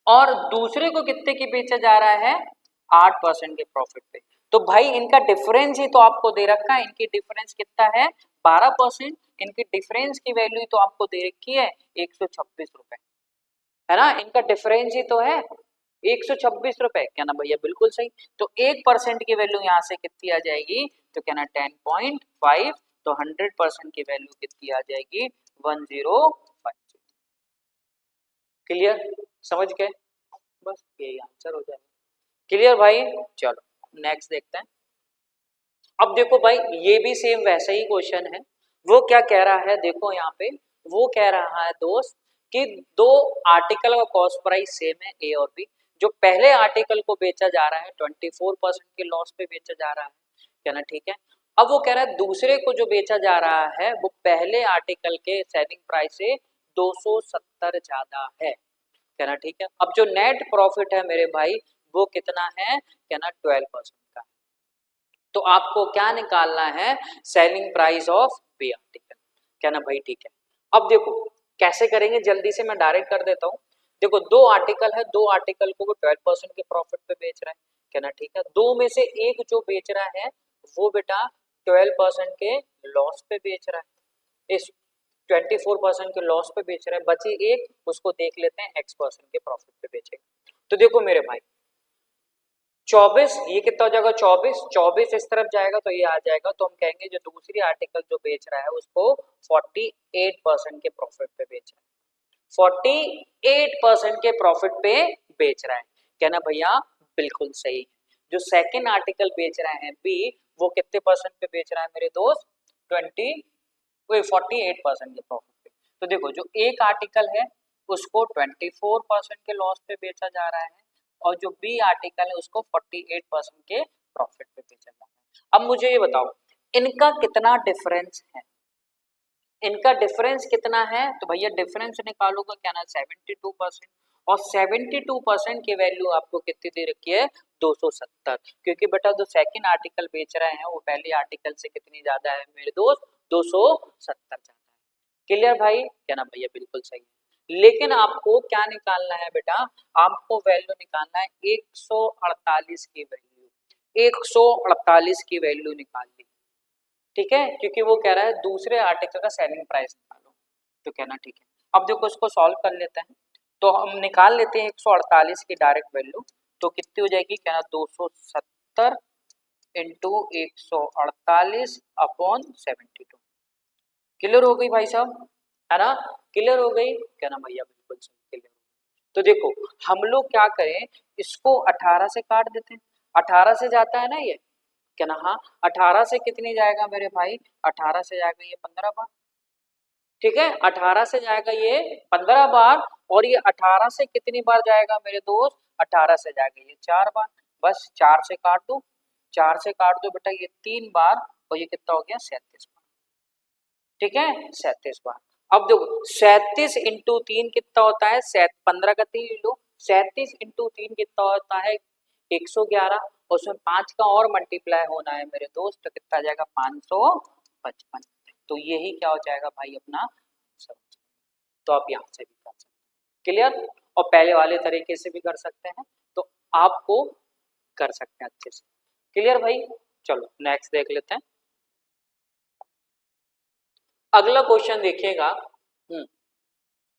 और दूसरे को कितने की बेचा जा रहा है 8% के प्रॉफिट पे। तो भाई इनका डिफरेंस ही तो आपको दे रखा है, इनकी डिफरेंस कितना है 12%, इनकी डिफरेंस की वैल्यू तो आपको दे रखी है 126 रुपए, है ना, इनका डिफरेंस ही तो है 126 रुपए, क्या ना भैया बिल्कुल सही। तो 1% की वैल्यू यहाँ से कितनी आ जाएगी, तो क्या ना 10.5, तो 100% की वैल्यू कितनी आ जाएगी 1050। क्लियर, समझ गए, बस यही आंसर हो जाएगा। क्लियर भाई, चलो नेक्स्ट देखते हैं। अब देखो भाई ये भी सेम वैसा ही क्वेश्चन है, वो क्या कह रहा है देखो यहाँ पे, वो कह रहा है दोस्त कि दो आर्टिकल का कॉस्ट प्राइस सेम है ए और बी, जो पहले आर्टिकल को बेचा जा रहा है 24% के लॉस पे बेचा जा रहा है, कहना ठीक है। अब वो कह रहा है दूसरे को जो बेचा जा रहा है वो पहले आर्टिकल के सेलिंग प्राइस से 270 ज्यादा है, कहना ठीक है। अब जो नेट प्रॉफिट है मेरे भाई वो कितना है, कहना 12% का है, तो आपको क्या निकालना है, selling price of B article, कहना भाई ठीक है। अब देखो कैसे करेंगे, जल्दी से मैं डायरेक्ट कर देता हूँ। देखो दो आर्टिकल है, दो आर्टिकल को वो 12% के प्रॉफिट पे बेच रहा है, कहना ठीक है, दो में से एक जो बेच रहा है वो बेटा 12% के लॉस पे बेच रहा है, इस 24% के लॉस पे बेच रहा है, बची एक, उसको देख लेते हैं x% के प्रॉफिट पे बेचेगा। तो देखो मेरे भाई 24, ये कितना हो जाएगा 24, 24 इस तरफ जाएगा तो ये आ जाएगा, तो हम कहेंगे जो दूसरी आर्टिकल जो बेच रहा है उसको 48% के प्रॉफिट पे बेच रहा है, 48% के प्रॉफिट पे बेच रहा है, कहना भैया बिल्कुल सही है। जो सेकंड आर्टिकल बेच रहे हैं बी, वो कितने परसेंट पे बेच रहा है मेरे दोस्त 48% के प्रॉफिट पे। तो देखो जो एक आर्टिकल है उसको 24% के लॉस पे बेचा जा रहा है और जो बी आर्टिकल है उसको 48% के प्रॉफिट पे बेचा जा रहा है। अब मुझे ये बताओ इनका कितना डिफरेंस है, इनका डिफरेंस कितना है, तो भैया डिफरेंस निकालोगे क्या ना 72%, और 72% की वैल्यू आपको कितनी दे रखी है 270, क्योंकि बेटा जो सेकंड आर्टिकल बेच रहे हैं वो पहले आर्टिकल से कितनी ज्यादा है मेरे दोस्त 270 ज्यादा है। क्लियर भाई, क्या ना भैया बिल्कुल सही है। लेकिन आपको क्या निकालना है बेटा, आपको वैल्यू निकालना है 148 की वैल्यू, 148 की वैल्यू निकालनी, ठीक है, क्योंकि वो कह रहा है दूसरे आर्टिकल का सेलिंग प्राइस निकालो, तो कहना ठीक है। अब देखो इसको सॉल्व कर लेते हैं, तो हम निकाल लेते हैं 148 की डायरेक्ट वैल्यू, तो कितनी हो जाएगी, कहना 270 इंटू 148 अपॉन 72। क्लियर हो गई भाई साहब, है ना, क्लियर हो गई, कहना भैया बिल्कुल क्लियर। तो देखो हम लोग क्या करें, इसको 18 से काट देते हैं, 18 से जाता है ना ये, क्या ना, हाँ 18 से कितनी जाएगा मेरे भाई, 18 से जाएगा ये 15 बार, ठीक है, 18 से जाएगा ये 15 बार, और ये 18 से कितनी बार जाएगा मेरे दोस्त, 18 से जाएगा ये 4 बार, बस 4 से काट दो, 4 से काट दो बेटा ये 3 बार, और ये कितना हो गया 37 बार, ठीक है 37 बार। अब देखो 37 इंटू 3 कितना होता है, 15 का 3 लो, 37 इंटू 3 कितना होता है 111, उसमें 5 का और मल्टीप्लाई होना है मेरे दोस्त, तो कितना आ जाएगा 555। तो यही क्या हो जाएगा भाई अपना सब। तो आप यहाँ से भी कर सकते हैं, क्लियर। और पहले वाले तरीके से भी कर सकते हैं, तो आपको कर सकते हैं अच्छे से, क्लियर भाई। चलो नेक्स्ट देख लेते हैं। अगला क्वेश्चन देखिएगा।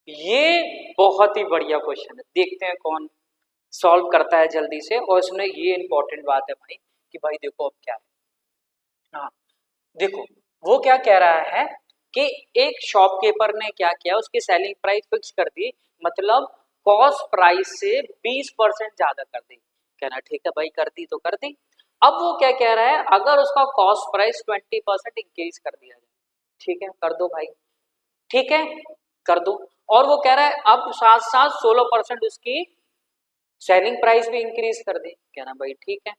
ये बहुत ही बढ़िया क्वेश्चन है, देखते हैं कौन सॉल्व करता है जल्दी से। और इसमें ये इंपॉर्टेंट बात है भाई कि भाई देखो अब क्या है। हाँ देखो, वो क्या कह रहा है कि एक शॉपकीपर ने क्या किया, उसकी सेलिंग प्राइस फिक्स कर दी, मतलब कॉस्ट प्राइस से 20% ज्यादा कर दी। कहना ठीक है भाई, कर दी तो कर दी। अब वो क्या कह रहा है, अगर उसका कॉस्ट प्राइस 20% इंक्रीज कर दिया जाए, ठीक है कर दो भाई, ठीक है कर दो। और वो कह रहा है अब साथ साथ 16% उसकी सेलिंग प्राइस भी इंक्रीज कर दे। कहना भाई ठीक है,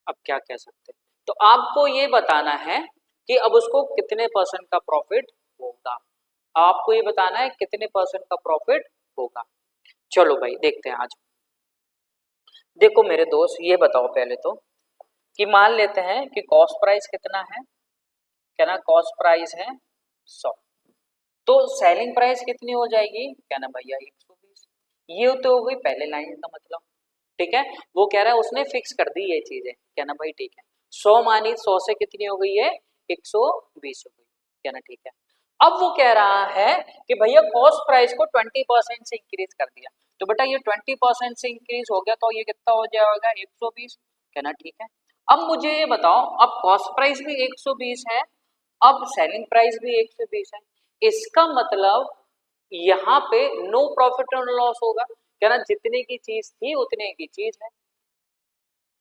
अब क्या कह सकते हैं। तो आपको ये बताना है कि अब उसको कितने परसेंट का प्रॉफिट होगा, आपको ये बताना है कितने परसेंट का प्रॉफिट होगा। चलो भाई देखते हैं आज। देखो मेरे दोस्त ये बताओ पहले तो कि मान लेते हैं कि कॉस्ट प्राइस कितना है, कहना कॉस्ट प्राइस है 100, तो सेलिंग प्राइस कितनी हो जाएगी, कहना भैया 120। ये तो हो गई पहले लाइन का मतलब, ठीक है। वो कह रहा है उसने फिक्स कर दी ये चीजें, कहना भाई ठीक है। 100 मानी 100 से कितनी हो गई है 120 हो गई, कहना ठीक है। अब वो कह रहा है कि भैया कॉस्ट प्राइस को 20% से इंक्रीज कर दिया, तो बेटा ये 20% से इंक्रीज हो गया, तो ये कितना हो जाएगा 120, कहना ठीक है। अब मुझे ये बताओ, अब कॉस्ट प्राइस भी 120 है, अब सेलिंग प्राइस भी 120 है, इसका मतलब यहाँ पे नो प्रॉफिट एंड लॉस होगा, कहना जितने की चीज थी उतने की चीज है।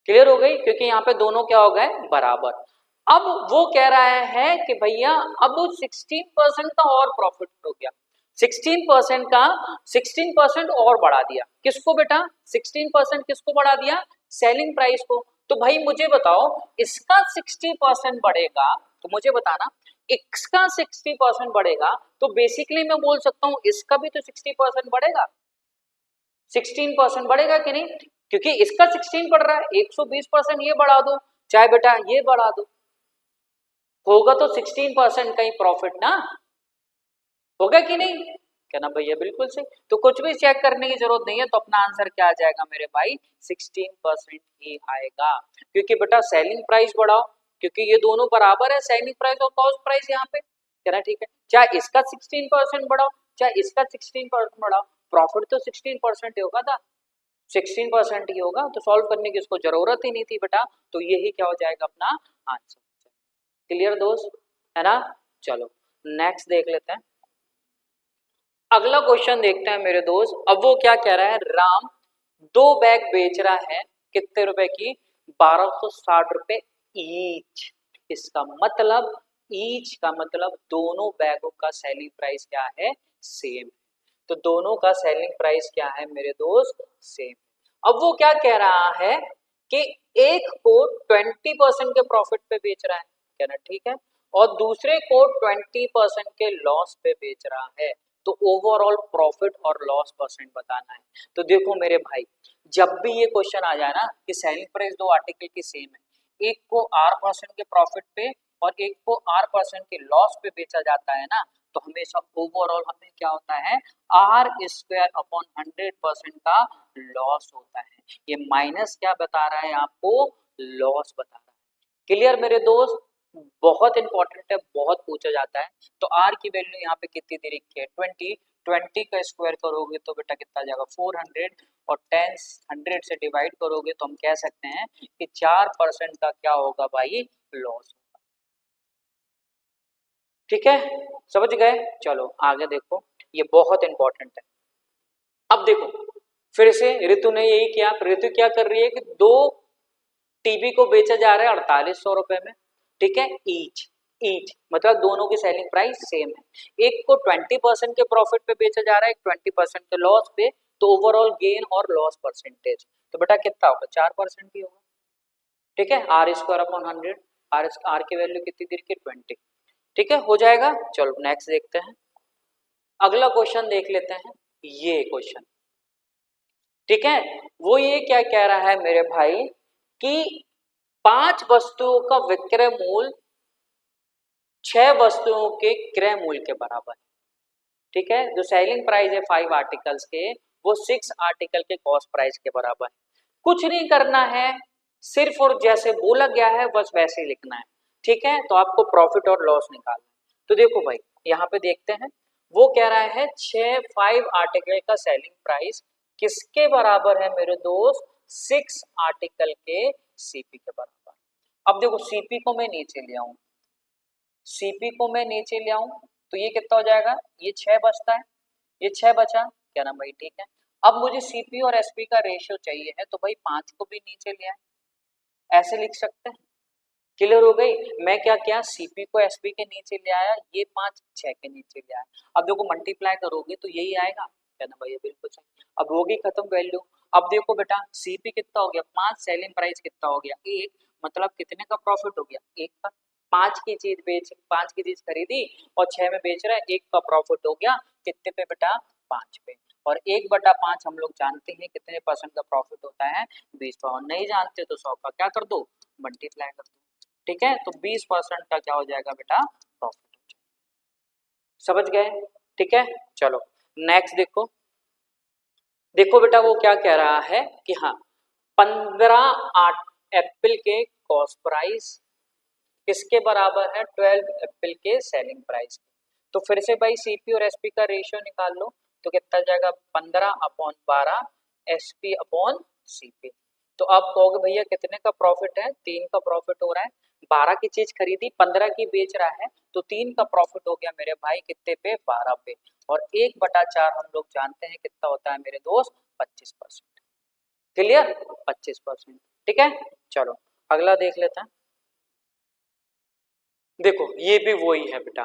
क्लियर हो गई, क्योंकि यहाँ पे दोनों क्या हो गए बराबर। अब वो कह रहा है कि भैया अब 16% का और प्रॉफिट हो गया, 16% का 16% और बढ़ा दिया, किसको बेटा 16% किसको बढ़ा दिया, सेलिंग प्राइस को। तो भाई मुझे बताओ इसका 60% बढ़ेगा, तो मुझे बताना इसका 60% बढ़ेगा, तो बेसिकली मैं बोल सकता हूँ इसका भी तो 60% बढ़ेगा, 16% बढ़ेगा कि नहीं, क्योंकि इसका 16 बढ़ रहा है, 120% ये बढ़ा दो, चाहे बेटा ये बढ़ा दो, होगा तो 16% का ही प्रॉफिट ना, होगा कि नहीं, कहना भैया बिल्कुल सही। तो कुछ भी चेक करने की जरूरत नहीं है, तो अपना आंसर क्या आ जाएगा मेरे भाई 16% ही आएगा, क्योंकि बेटा सेलिंग प्राइस बढ़ाओ, क्योंकि ये दोनों बराबर है, सेलिंग प्राइस और कॉस्ट प्राइस यहाँ पे, कहना ठीक है। चाहे इसका 16% बढ़ाओ चाहे इसका 16% बढ़ाओ, प्रॉफिट तो 16% ही होगा था, 16% ही होगा, तो सॉल्व करने की इसको जरूरत ही नहीं थी बेटा। तो यही क्या हो जाएगा अपना आंसर। क्लियर दोस्त, है ना। चलो नेक्स्ट देख लेते हैं। अगला क्वेश्चन देखते हैं मेरे दोस्त। अब वो क्या कह रहा है, राम 2 बैग बेच रहा है, कितने रुपए की 1260 रुपए ईच। इसका मतलब ईच का मतलब दोनों बैगों का सेलिंग प्राइस क्या है सेम, तो दोनों का सेलिंग प्राइस क्या है मेरे दोस्त सेम। अब वो क्या कह रहा है कि एक को 20% के प्रॉफिट पे बेच रहा है, कहना ठीक है, और दूसरे को 20% के लॉस पे बेच रहा है, तो ओवरऑल प्रॉफिट और लॉस परसेंट बताना है। तो देखो मेरे भाई, जब भी ये क्वेश्चन आ जाए ना कि सेलिंग प्राइस दो आर्टिकल की सेम है, एक को R% के प्रॉफिट पे और एक को R% के लॉस पे बेचा जाता है ना, तो हमेशा ओवरऑल हमें क्या होता है R² अपॉन 100% का लॉस होता है। ये माइनस क्या बता रहा है आपको, लॉस बता रहा है। क्लियर मेरे दोस्त, बहुत इंपॉर्टेंट है, बहुत पूछा जाता है। तो R की वैल्यू यहाँ पे कितनी दे रखी है 20, 20 का स्क्वायर करोगे तो बेटा कितना जाएगा 400, और 10 100 से डिवाइड करोगे तो हम कह सकते हैं कि 4% का क्या होगा भाई लॉस। ठीक है, समझ गए। चलो आगे देखो, ये बहुत इंपॉर्टेंट है। अब देखो फिर से ऋतु ने यही किया, ऋतु क्या कर रही है कि 2 टीबी को बेचा जा रहा है 4800 रुपए में, ठीक है, ईच ईच मतलब दोनों की सेलिंग प्राइस सेम है। एक को 20% के प्रॉफिट पे बेचा जा रहा है, 20% के लॉस पे, तो ओवरऑल गेन और लॉस परसेंटेज तो बेटा कितना होगा 4% ही होगा, ठीक है। R² अपॉन 100, आर की वैल्यू कितनी दी रखी है 20, ठीक है, हो जाएगा। चलो नेक्स्ट देखते हैं। अगला क्वेश्चन देख लेते हैं, ये क्वेश्चन, ठीक है। वो ये क्या कह रहा है मेरे भाई कि 5 वस्तुओं का विक्रय मूल्य 6 वस्तुओं के क्रय मूल्य के बराबर है, ठीक है। जो सेलिंग प्राइस है 5 आर्टिकल्स के, वो 6 आर्टिकल के कॉस्ट प्राइस के बराबर है। कुछ नहीं करना है, सिर्फ और जैसे बोला गया है बस वैसे ही लिखना है, ठीक है। तो आपको प्रॉफिट और लॉस निकालना है। तो देखो भाई यहाँ पे देखते हैं, वो कह रहा है 5 आर्टिकल का सेलिंग प्राइस किसके बराबर है मेरे दोस्त, 6 आर्टिकल के सीपी के बराबर। अब देखो सीपी को मैं नीचे ले आऊं, सीपी को मैं नीचे ले आऊं तो ये कितना हो जाएगा, ये 6 बचता है, ये 6 बचा, क्या ना भाई, ठीक है। अब मुझे सीपी और एसपी का रेशियो चाहिए है, तो भाई 5 को भी नीचे ले आए, ऐसे लिख सकते हैं। क्लियर हो गई। मैं क्या किया, सीपी को एसपी के नीचे ले आया, ये 5 6 के नीचे ले आया। अब देखो मल्टीप्लाई करोगे तो यही आएगा, क्या ना भैया, बिल्कुल सही। अब होगी खत्म वैल्यू। अब देखो बेटा सीपी कितना हो गया 5, सेलिंग प्राइस कितना हो गया 1, मतलब कितने का प्रॉफिट हो गया 1 का। 5 की चीज खरीदी और 6 में बेच रहा है, 1 का प्रॉफिट हो गया कितने पे बेटा, 5 पे। और 1/5 हम लोग जानते हैं कितने परसेंट का प्रॉफिट होता है, 20%। नहीं जानते तो 100 का क्या कर दो, मल्टीप्लाई कर दो, ठीक है। तो 20% का क्या हो जाएगा बेटा, प्रॉफिट हो जाएगा। समझ गए, ठीक है। चलो नेक्स्ट देखो, देखो बेटा वो क्या कह रहा है कि हाँ 15 एप्पल के कॉस्ट प्राइस किसके बराबर है, 12 एप्पल के सेलिंग प्राइस। तो फिर से भाई सीपी और एसपी का रेशियो निकाल लो, तो कितना जाएगा 15/12 एसपी अपॉन सीपी। तो आप कहोगे भैया कितने का प्रॉफिट है, 3 का प्रॉफिट हो रहा है। 12 की चीज खरीदी 15 की बेच रहा है, तो 3 का प्रॉफिट हो गया मेरे भाई कितने पे, 12 पे। और 1/4 हम लोग जानते हैं कितना होता है मेरे दोस्त, 25%। क्लियर, 25%, ठीक है। चलो अगला देख लेते हैं। देखो ये भी वही है बेटा,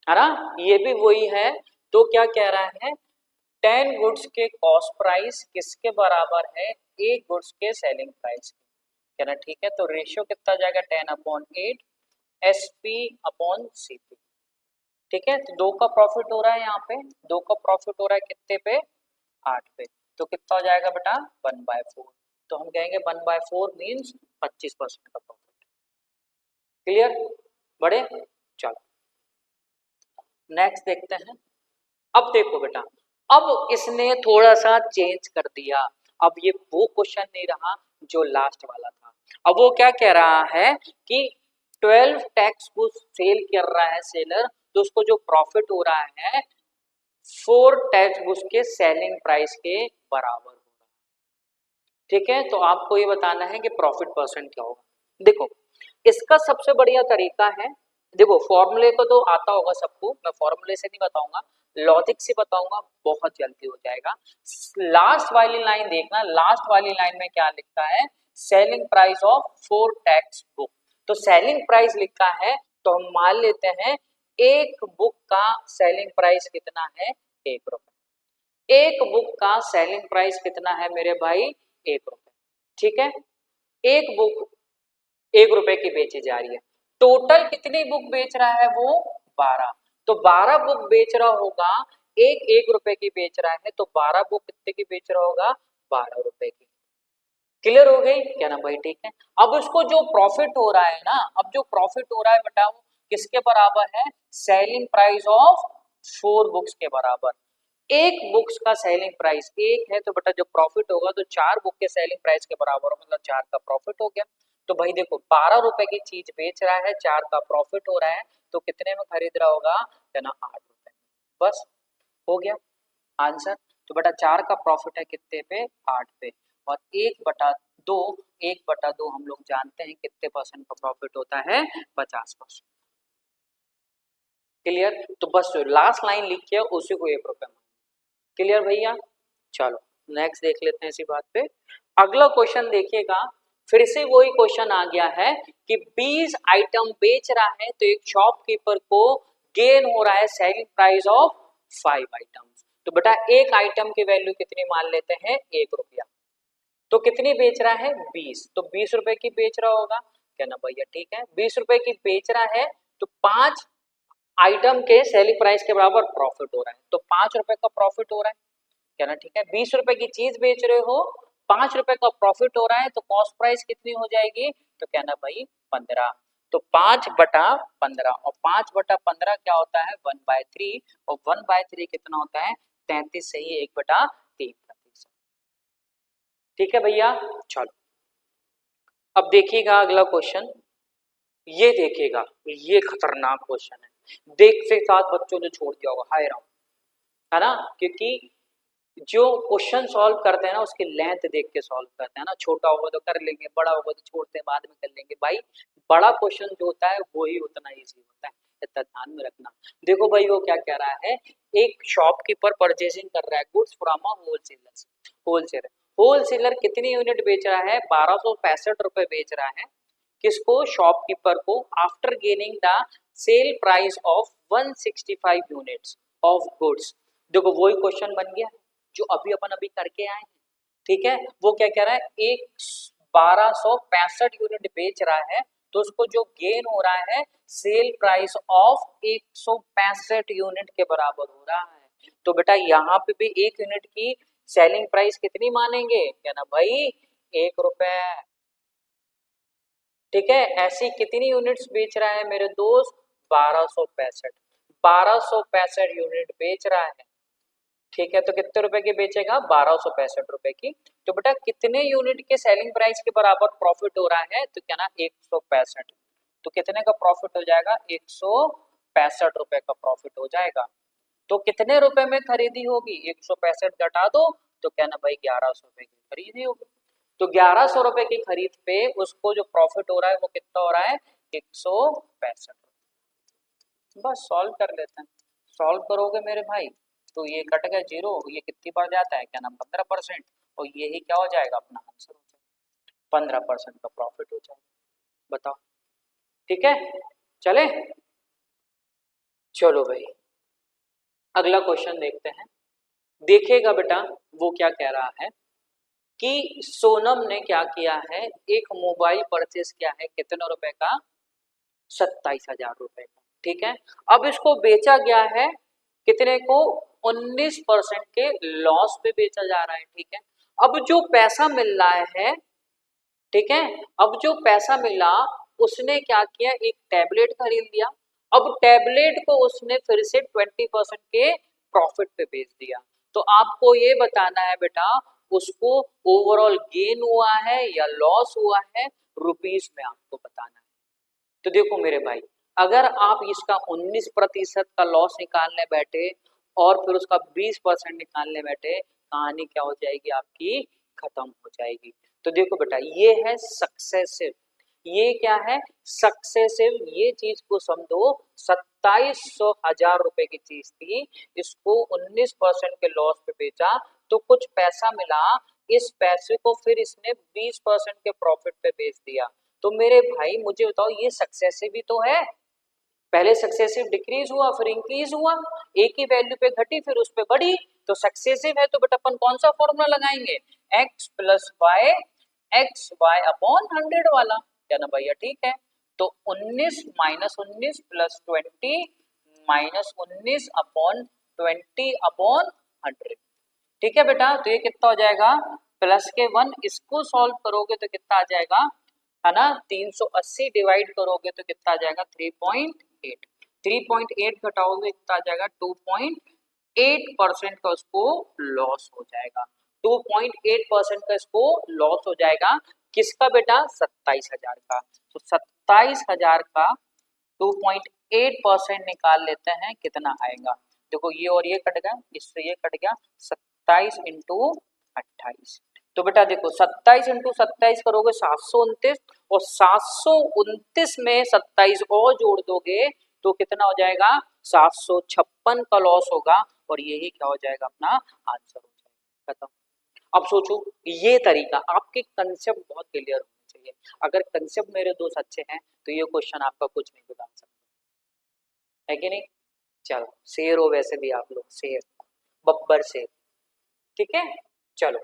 है ना, ये भी वही है। तो क्या कह रहा है, 10 गुड्स के कॉस्ट प्राइस किसके बराबर है, 1 गुड्स के सेलिंग प्राइस, कहना ठीक है। तो रेशियो कितना जाएगा 10/8 एसपी अपॉन सीपी, ठीक है। तो 2 का प्रॉफिट हो रहा है, यहाँ पे 2 का प्रॉफिट हो रहा है कितने पे, 8 पे। तो कितना हो जाएगा बेटा 1/4। तो हम कहेंगे 1/4 मीन्स 25% का प्रॉफिट। क्लियर, बड़े, चलो नेक्स्ट देखते हैं। अब देखो बेटा, अब इसने थोड़ा सा चेंज कर दिया। अब ये वो क्वेश्चन नहीं रहा जो लास्ट वाला था। अब वो क्या कह रहा है कि 12 टेक्स्ट बुक सेल कर रहा है सेलर, तो उसको जो प्रॉफिट हो रहा है 4 टेक्स्ट बुक के सेलिंग प्राइस के बराबर हो रहा है, ठीक है। तो आपको ये बताना है कि प्रॉफिट परसेंट क्या होगा। देखो इसका सबसे बढ़िया तरीका है, देखो फॉर्मूले को तो आता होगा सबको, मैं फॉर्मूले से नहीं बताऊंगा, लॉजिक से बताऊंगा, बहुत जल्दी हो जाएगा। लास्ट वाली लाइन देखना, लास्ट वाली लाइन में क्या लिखा है, selling price of 4 text book. तो सेलिंग प्राइस लिखा है, तो हम मान लेते हैं एक बुक का सेलिंग प्राइस कितना है, 1 रुपए। एक बुक का सेलिंग प्राइस कितना है मेरे भाई, 1 रुपए, ठीक है। एक बुक 1 रुपए की बेची जा रही है, टोटल कितनी बुक बेच रहा है वो, 12। तो 12 बुक बेच रहा होगा, एक 1 रुपए की बेच रहा है, तो 12 बुक कितने की बेच रहा होगा, 12 रुपए की। क्लियर हो गई, क्या ना भाई, ठीक है। अब उसको जो प्रॉफिट हो रहा है ना, अब जो प्रॉफिट हो रहा है बेटा वो किसके बराबर है, सेलिंग प्राइस ऑफ 4 बुक्स के बराबर। एक बुक्स का सेलिंग प्राइस 1 है, तो बेटा जो प्रॉफिट होगा तो 4 बुक के सेलिंग प्राइस के बराबर, मतलब 4 का प्रॉफिट हो गया। तो भाई देखो 12 रुपए की चीज बेच रहा है, 4 का प्रॉफिट हो रहा है, तो कितने में खरीद रहा होगा, है ना, 8 रुपए। बस हो गया आंसर। तो बेटा 4 का प्रॉफिट है कितने पे, 8 पे। और 1/2, 1/2 हम लोग जानते हैं कितने परसेंट का प्रॉफिट होता है, 50%। क्लियर, तो बस लास्ट लाइन लिखिए उसी को 1 रुपए। क्लियर भैया, चलो नेक्स्ट देख लेते हैं इसी बात पे। अगला क्वेश्चन देखिएगा, फिर से वही क्वेश्चन आ गया है कि 20 आइटम बेच रहा है, तो एक शॉपकीपर को गेन हो रहा है सेलिंग प्राइस ऑफ 5 आइटम्स। तो बेटा एक आइटम की वैल्यू कितनी मान लेते हैं, 1 रुपया। तो कितनी बेच रहा है, 20। तो 20 रुपए की बेच रहा होगा, क्या ना भैया, ठीक है। 20 रुपए की बेच रहा है, तो 5 आइटम के सेलिंग प्राइस के बराबर प्रॉफिट हो रहा है, तो 5 रुपए का प्रॉफिट हो रहा है, कहना ठीक है। 20 रुपए की चीज बेच रहे हो, 5 रुपए का प्रॉफिट हो रहा है, तो कॉस्ट प्राइस कितनी हो जाएगी, तो कहना भाई 15। तो 5/15, और 5/15 क्या होता है 1/3, और 1/3 कितना होता है 33 से ही 1/3। ठीक है भैया। चलो अब देखिएगा अगला क्वेश्चन, ये देखिएगा, ये खतरनाक क्वेश्चन है, देखते साथ बच्चों ने छोड़ दिया होगा, हाय राम, है ना, क्योंकि जो क्वेश्चन सॉल्व करते हैं ना उसकी लेंथ देख के सॉल्व करते हैं ना, छोटा होगा तो कर लेंगे, बड़ा होगा तो छोड़ते हैं बाद में कर लेंगे, भाई बड़ा क्वेश्चन जो होता है वो ही उतना इजी होता है, इतना ध्यान में रखना। देखो भाई वो क्या कह रहा है, एक शॉपकीपर परचेसिंग कर रहा है goods from a wholesaler, wholesaler कितनी यूनिट बेच रहा है 1265 रुपए बेच रहा है, किसको, शॉपकीपर को, after gaining the sale price of 165 units of goods. देखो वही क्वेश्चन बन गया जो अभी अपन अभी करके आए हैं, ठीक है। वो क्या कह रहा है, एक 1265 यूनिट बेच रहा है, तो उसको जो गेन हो रहा है सेल प्राइस ऑफ 165 यूनिट के बराबर हो रहा है। तो बेटा यहाँ पे भी एक यूनिट की सेलिंग प्राइस कितनी मानेंगे, क्या ना भाई 1 रुपए, ठीक है। ऐसी कितनी यूनिट्स बेच रहा है मेरे दोस्त, 1265 यूनिट बेच रहा है, ठीक है। तो कितने रुपए की बेचेगा, 1265 रुपए की। तो बेटा कितने यूनिट के सेलिंग प्राइस के बराबर प्रॉफिट हो रहा है, तो क्या ना 165, तो कितने का प्रॉफिट हो जाएगा 165 रुपए का प्रॉफिट हो जाएगा। तो कितने रुपए में खरीदी होगी, 165 घटा दो, तो क्या ना भाई 1100 रुपए की खरीदी होगी। तो 1100 रुपए की खरीद पे उसको जो प्रॉफिट हो रहा है वो कितना हो रहा है 165। बस सॉल्व कर लेते हैं, सॉल्व करोगे मेरे भाई तो ये कट गया जीरो, ये कितनी बार जाता है, क्या नाम 15%, और ये ही क्या हो जाएगा अपना आंसर हो जाएगा, 15% का प्रॉफिट हो जाएगा। बताओ ठीक है, चले चलो भाई अगला क्वेश्चन देखते हैं। देखिएगा बेटा वो क्या कह रहा है कि सोनम ने क्या किया है, एक मोबाइल परचेस किया है कितने रुपए का, 27,000 रुपए का, ठीक है। अब इसको बेचा गया है कितने को, 19% के लॉस पे बेचा जा रहा है, ठीक है। अब जो पैसा मिल रहा है, ठीक है, अब जो पैसा मिला उसने क्या किया, एक टैबलेट खरीद लिया, अब टैबलेट को उसने फिर से 20% के प्रॉफिट पे बेच दिया। तो आपको ये बताना है बेटा उसको ओवरऑल गेन हुआ है या लॉस हुआ है, रुपीस में आपको बताना है। तो देखो मेरे भाई अगर आप इसका 19% का लॉस निकालने बैठे और फिर उसका 20% निकालने बैठे, कहानी क्या हो जाएगी आपकी, खत्म हो जाएगी। तो देखो बेटा ये है सक्सेसिव, ये क्या है सक्सेसिव, ये चीज को समझो 27,000 रुपए की चीज थी, इसको 19% के लॉस पे बेचा तो कुछ पैसा मिला, इस पैसे को फिर इसने 20% के प्रॉफिट पे बेच दिया। तो मेरे भाई मुझे बताओ ये सक्सेसिव ही तो है, पहले सक्सेसिव डिक्रीज हुआ फिर इंक्रीज हुआ, एक ही वैल्यू पे घटी फिर उस पे बढ़ी, तो सक्सेसिव है। तो बेटा अपन कौन सा फॉर्मूला लगाएंगे, x plus Y X Y upon 100 वाला, क्या ना भैया ठीक है। तो 19 minus 19 plus 20 minus 19 upon 20 upon 100, ठीक है बेटा। तो ये कितना हो जाएगा प्लस के 1, इसको सॉल्व करोगे तो कितना आ जाएगा, है ना, 380 डिवाइड करोगे तो कितना आ जाएगा 3.8, 3.8 घटाओगे कितना आ जाएगा 2.8% का उसको लॉस हो जाएगा, 2.8% का इसको लॉस हो जाएगा। किसका बेटा 27,000 का, तो 27,000 का 2.8% निकाल लेते हैं कितना आएगा, देखो ये और ये कट गया, इससे ये कट गया, 27 इंटू 28। तो बेटा देखो 27 इंटू 27 करोगे 729, और 729 में 27 और जोड़ दोगे तो कितना हो जाएगा 756 का लॉस होगा, और यही क्या हो जाएगा अपना आंसर हो जाएगा, खत्म। अब सोचो ये तरीका, आपके कंसेप्ट बहुत क्लियर होने चाहिए, अगर कंसेप्ट मेरे दोस्त अच्छे हैं तो ये क्वेश्चन आपका कुछ नहीं बिगाड़ सकता, है कि नहीं। चलो शेर हो वैसे भी आप लोग, शेर बब्बर शेर, ठीक है। चलो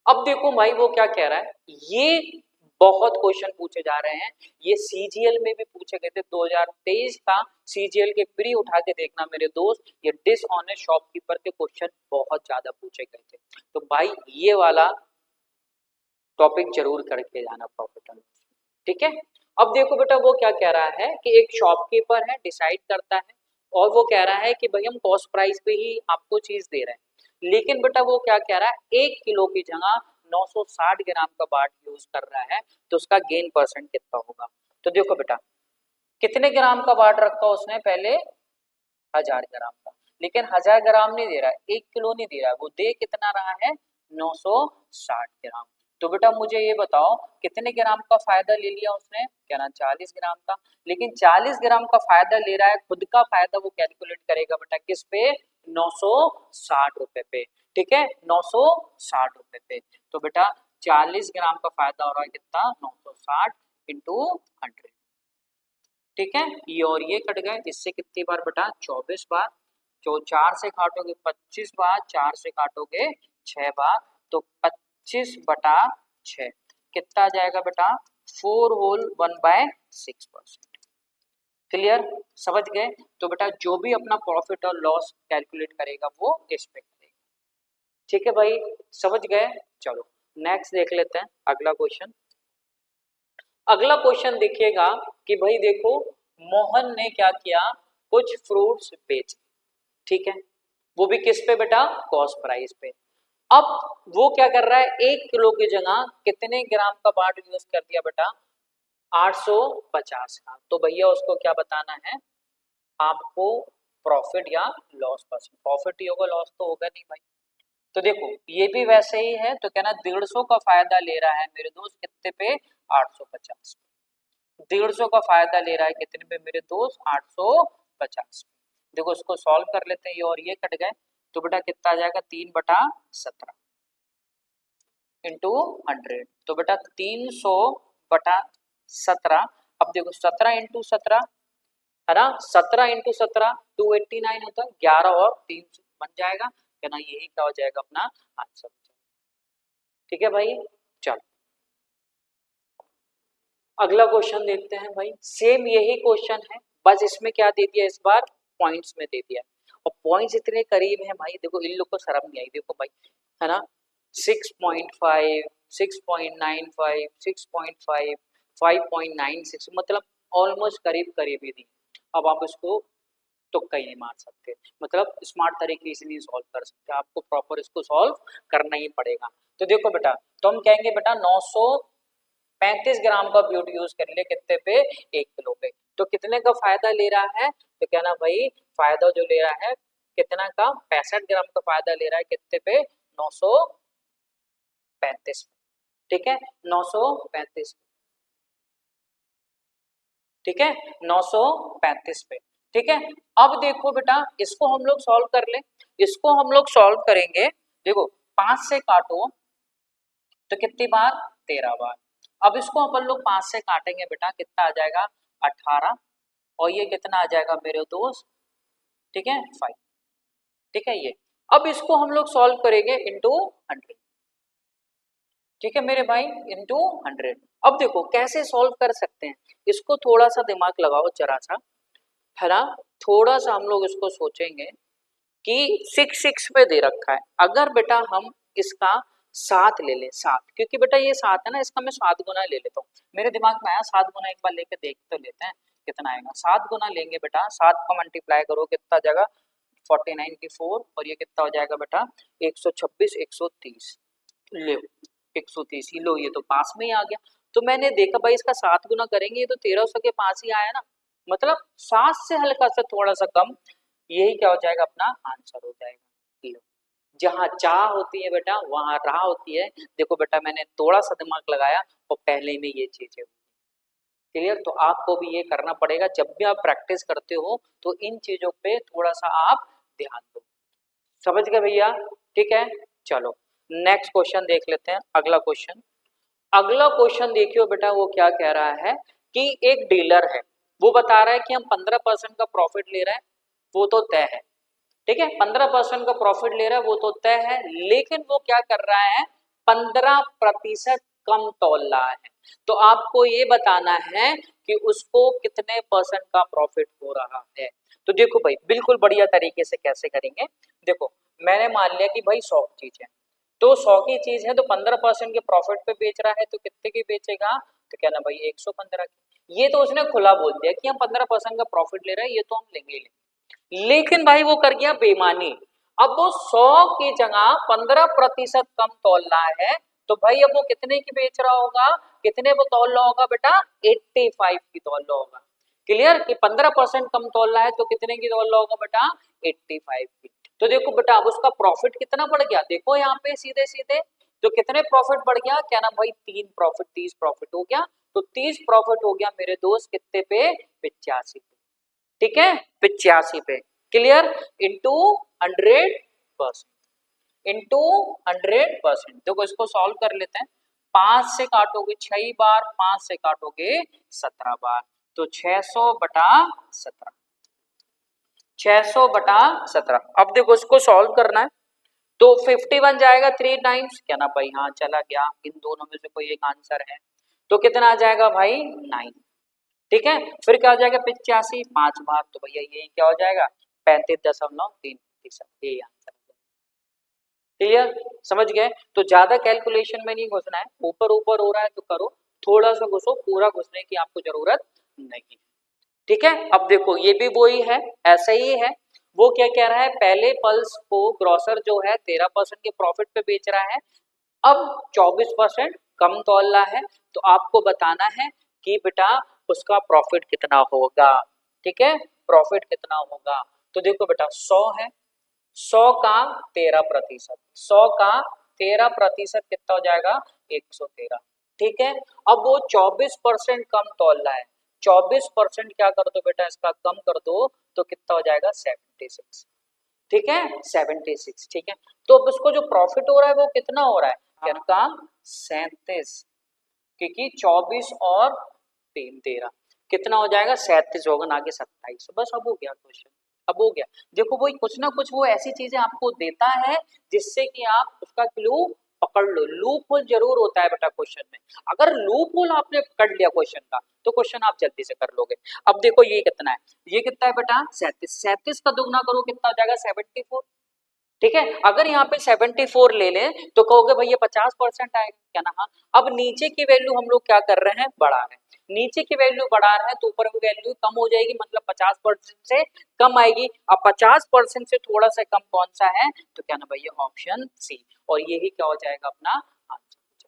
अब देखो भाई वो क्या कह रहा है, ये बहुत क्वेश्चन पूछे जा रहे हैं, ये सीजीएल में भी पूछे गए थे। 2023 का सीजीएल के प्री उठा के देखना मेरे दोस्त, ये डिसऑनेस्ट शॉपकीपर के क्वेश्चन बहुत ज्यादा पूछे गए थे। तो भाई ये वाला टॉपिक जरूर करके जाना प्रॉफिट एंड लॉस, ठीक है। अब देखो बेटा वो क्या कह रहा है कि एक शॉपकीपर है, डिसाइड करता है और वो कह रहा है कि भाई हम कॉस्ट प्राइस पे ही आपको चीज दे रहे हैं, लेकिन बेटा वो क्या कह रहा है 1 किलो की जगह 960 ग्राम का बाट यूज कर रहा है, तो उसका गेन परसेंट कितना होगा। तो देखो बेटा कितने ग्राम का बाट रखा उसने, पहले 1000 ग्राम का, लेकिन 1000 ग्राम नहीं दे रहा है, 1 किलो नहीं दे रहा है, वो दे कितना रहा है 960 ग्राम। तो बेटा मुझे ये बताओ कितने ग्राम का फायदा ले लिया उसने, कहना 40 ग्राम का, लेकिन 40 ग्राम का फायदा ले रहा है, खुद का फायदा वो कैलकुलेट करेगा बेटा किस पे, 960 रुपए पे, ठीक है, 960 रुपए पे। तो बेटा 40 ग्राम का फायदा हो रहा है कितना, 960 इंटू 100, ठीक है, ये और ये कट गए, इससे कितनी बार बेटा 24 बार, जो 4 से काटोगे 25 बार, 4 से काटोगे 6 बार, तो 25 बटा 6 कितना आ जाएगा बेटा 4 होल 1/6%। क्लियर, समझ गए। तो बेटा जो भी अपना प्रॉफिट और लॉस कैलकुलेट करेगा वो इस पे करेगा, ठीक है भाई, समझ गए। चलो नेक्स्ट देख लेते हैं अगला क्वेश्चन। अगला क्वेश्चन देखिएगा कि भाई देखो मोहन ने क्या किया, कुछ फ्रूट्स बेचे, ठीक है, वो भी किस पे बेटा, कॉस्ट प्राइस पे। अब वो क्या कर रहा है, 1 किलो की जगह कितने ग्राम का बाट यूज कर दिया बेटा, 850 का। तो भैया उसको क्या बताना है आपको, प्रॉफिट या लॉस परसेंट, प्रॉफिट ही होगा लॉस तो होगा नहीं भाई। तो देखो ये भी वैसे ही है, तो कहना 150 का फायदा ले रहा है मेरे दोस्त कितने पे, 850 पे। 150 का फायदा ले रहा है कितने पे मेरे दोस्त, 850 पे। देखो इसको सॉल्व कर लेते हैं, ये और ये कट गए, तो बेटा कितना आ जाएगा 3/17 इंटू 100, तो बेटा 300/17। अब देखो 17 इंटू 17 है ना, 17 इंटू 17 289 होता है, 11 और 3 बन जाएगा, क्या ना, यही क्या हो जाएगा अपना आंसर, ठीक है भाई। चलो अगला क्वेश्चन देखते हैं भाई, सेम यही क्वेश्चन है, बस इसमें क्या दे दिया इस बार, पॉइंट्स में दे दिया, और पॉइंट्स इतने करीब हैं भाई, देखो इन लोग को शर्म नहीं आई, देखो भाई है ना 6.5 6.95 6.5 5.96, मतलब ऑलमोस्ट करीब करीब ही दी। अब आप इसको तुक्का ही नहीं मार सकते, मतलब स्मार्ट तरीके से नहीं सॉल्व कर सकते, आपको प्रॉपर इसको सॉल्व करना ही पड़ेगा। तो देखो बेटा, तो हम कहेंगे बेटा 935 ग्राम का ब्यूट यूज कर ले कितने पे, 1 किलो पे, तो कितने का फायदा ले रहा है, तो कहना भाई फायदा जो ले रहा है कितना का, 65 ग्राम का फायदा ले रहा है कितने पे, 935, ठीक है, 935, ठीक है, 935 पे, ठीक है। अब देखो बेटा इसको हम लोग सॉल्व कर ले, इसको हम लोग सॉल्व करेंगे, देखो 5 से काटो तो कितनी बार, 13 बार। अब इसको अपन लोग 5 से काटेंगे बेटा, कितना आ जाएगा 18, और ये कितना आ जाएगा मेरे दोस्त, ठीक है 5, ठीक है ये। अब इसको हम लोग सॉल्व करेंगे इंटू 100, ठीक है मेरे भाई, इंटू 100। अब देखो कैसे सॉल्व कर सकते हैं, इसको थोड़ा सा दिमाग लगाओ जरा सा, है ना, थोड़ा सा हम लोग इसको सोचेंगे कि 6 पे दे रखा है, अगर बेटा हम इसका 7 ले लें, 7, क्योंकि बेटा ये 7 है ना, इसका मैं 7 गुना ले लेता हूँ, मेरे दिमाग में आया 7 गुना, एक बार लेके देख तो लेते हैं कितना आएगा। 7 गुना लेंगे बेटा, 7 का मल्टीप्लाई करो कितना जाएगा 49 की 4, और ये कितना हो जाएगा बेटा 126 130, ले 130 ही लो, ये तो पास में ही आ गया। तो मैंने देखा भाई इसका 7 गुना करेंगे, ये तो 1300 के पास ही आया ना, मतलब 7 से हल्का सा थोड़ा सा कम, यही क्या हो जाएगा अपना आंसर हो जाएगा। लो जहाँ चाह होती है बेटा वहां राह होती है, देखो बेटा मैंने थोड़ा सा दिमाग लगाया और पहले में ये चीजें, क्लियर। तो आपको भी ये करना पड़ेगा, जब भी आप प्रैक्टिस करते हो तो इन चीजों पे थोड़ा सा आप ध्यान दो, समझ गए भैया, ठीक है। चलो नेक्स्ट क्वेश्चन देख लेते हैं, अगला क्वेश्चन। अगला क्वेश्चन देखियो बेटा वो क्या कह रहा है कि एक डीलर है, वो बता रहा है कि हम 15% का प्रॉफिट ले रहे हैं, वो तो तय है, ठीक है, 15% का प्रॉफिट ले रहा है वो तो तय है, लेकिन वो क्या कर रहा है 15% कम तौल रहा है, तो आपको ये बताना है कि उसको कितने परसेंट का प्रॉफिट हो रहा है। तो देखो भाई बिल्कुल बढ़िया तरीके से कैसे करेंगे। देखो मैंने मान लिया कि भाई 100 की चीज है, तो 100 की चीज है तो 15% के प्रॉफिट पे बेच रहा है, तो कितने की बेचेगा, तो क्या ना भाई 115 की। ये तो उसने खुला बोल दिया कि हम 15% का प्रॉफिट ले रहे हैं, ये तो हम लेंगे ही लेंगे। लेकिन भाई वो कर गया बेईमानी, अब वो 100 की जगह 15% कम तौल रहा है, तो भाई अब वो कितने की बेच रहा होगा, कितने वो तौल रहा होगा बेटा, 85 की तौल रहा होगा। क्लियर कि 15% कम तौल रहा है तो कितने की तौल रहा होगा बेटा, 85 की। तो देखो बेटा अब उसका प्रॉफिट कितना बढ़ गया, देखो यहाँ पे सीधे सीधे, तो कितने प्रॉफिट बढ़ गया, क्या ना भाई 3 प्रॉफिट, 30 प्रॉफिट हो गया। तो 30 प्रॉफिट हो गया मेरे दोस्त कितने पे, 85 पे, ठीक है 85 पे। Clear, into 100%, into 100%। देखो इसको सॉल्व कर लेते हैं, 5 से काटोगे 6 बार, 5 से काटोगे 17 बार, तो 600 बटा 17, 600 बटा 17। अब देखो इसको सॉल्व करना है, तो 50 बन जाएगा 3 टाइम्स, क्या ना भाई, हाँ चला गया, इन दोनों में से कोई एक आंसर है, तो कितना आ जाएगा भाई 9, ठीक है। फिर क्या हो जाएगा 85 5 बार, तो भैया ये क्या हो जाएगा 35.3%, ये आंसर। क्लियर, समझ गए। तो ज्यादा कैलकुलेशन में नहीं घुसना है, ऊपर ऊपर हो रहा है तो करो, थोड़ा सा घुसो, पूरा घुसने की आपको जरूरत नहीं, ठीक है। अब देखो ये भी वही है, ऐसा ही है। वो क्या कह रहा है, पहले पल्स को ग्रोसर जो है 13% के प्रॉफिट पे बेच रहा है, अब 24% कम तौल रहा है, तो आपको बताना है कि बेटा उसका प्रॉफिट कितना होगा, ठीक है, प्रॉफिट कितना होगा। तो देखो बेटा 100 है, 100 का 13%, 100 का 13% कितना हो जाएगा 113, ठीक है। अब वो 24% कम तौल रहा है, 24% क्या कर दो बेटा इसका कम कर दो, तो कितना हो जाएगा 76, ठीक है 76, ठीक है। तो अब उसको जो प्रॉफिट हो रहा है वो कितना हो रहा है, का 37, क्योंकि 24 और 3 13 कितना हो जाएगा 37 होगा ना के 27, बस अब हो गया क्वेश्चन, अब हो गया। देखो वही कुछ ना कुछ वो ऐसी चीजें आपको देता है जिससे कि आप उसका क्लू पकड़ लो। लूप होल जरूर होता है बेटा क्वेश्चन में, अगर लूप होल आपने पकड़ लिया क्वेश्चन का तो क्वेश्चन आप जल्दी से कर लोगे। अब देखो ये कितना है, ये कितना है बेटा 37, 37 का दुगना करो कितना हो जाएगा 74, ठीक है। अगर यहाँ पे 74 ले लें तो कहोगे भैया 50% आएगा, क्या ना, हाँ। अब नीचे की वैल्यू हम लोग क्या कर रहे हैं, बढ़ा रहे हैं, नीचे की वैल्यू बढ़ा रहे हैं तो ऊपर की वैल्यू कम हो जाएगी, मतलब 50% से कम आएगी। अब 50% से थोड़ा सा कम कौन सा है, तो क्या ना भैया ऑप्शन सी, और यही क्या हो जाएगा अपना आंसर।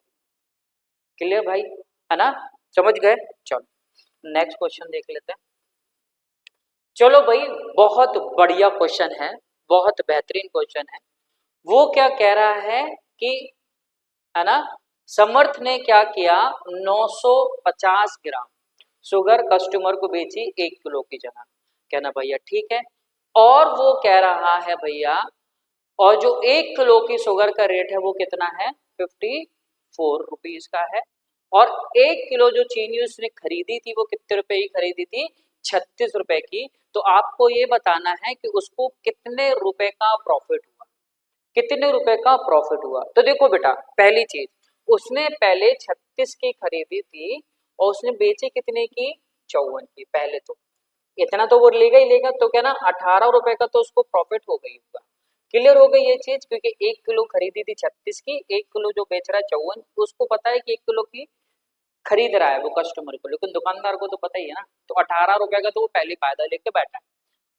क्लियर भाई, है ना, समझ गए। चलो नेक्स्ट क्वेश्चन देख लेते हैं। चलो भाई बहुत बढ़िया क्वेश्चन है, बहुत बेहतरीन क्वेश्चन है। वो क्या कह रहा है कि, है ना, समर्थ ने क्या किया 950 ग्राम शुगर कस्टमर को बेची 1 किलो की जगह, कहना भैया ठीक है। और वो कह रहा है भैया, और जो 1 किलो की शुगर का रेट है वो कितना है 54 रुपीज का है, और 1 किलो जो चीनी उसने खरीदी थी वो कितने रुपए की खरीदी थी, 36 रुपए की। तो आपको ये बताना है कि उसको कितने रुपए का प्रॉफिट हुआ, कितने रुपए का प्रॉफिट हुआ। तो देखो बेटा पहली चीज, उसने पहले 36 की खरीदी थी और उसने बेचे कितने की, 54 की। पहले तो इतना तो वो लेगा ही लेगा, तो क्या ना 18 रुपए का तो उसको प्रॉफिट हो गई होगा। क्लियर हो गई ये चीज, क्योंकि 1 किलो खरीदी थी 36 की, 1 किलो जो बेच रहा है 54, उसको पता है कि 1 किलो की खरीद रहा है वो कस्टमर को, लेकिन दुकानदार को तो पता ही है ना, तो 18 रुपए का तो वो पहले फायदा लेके बैठा है।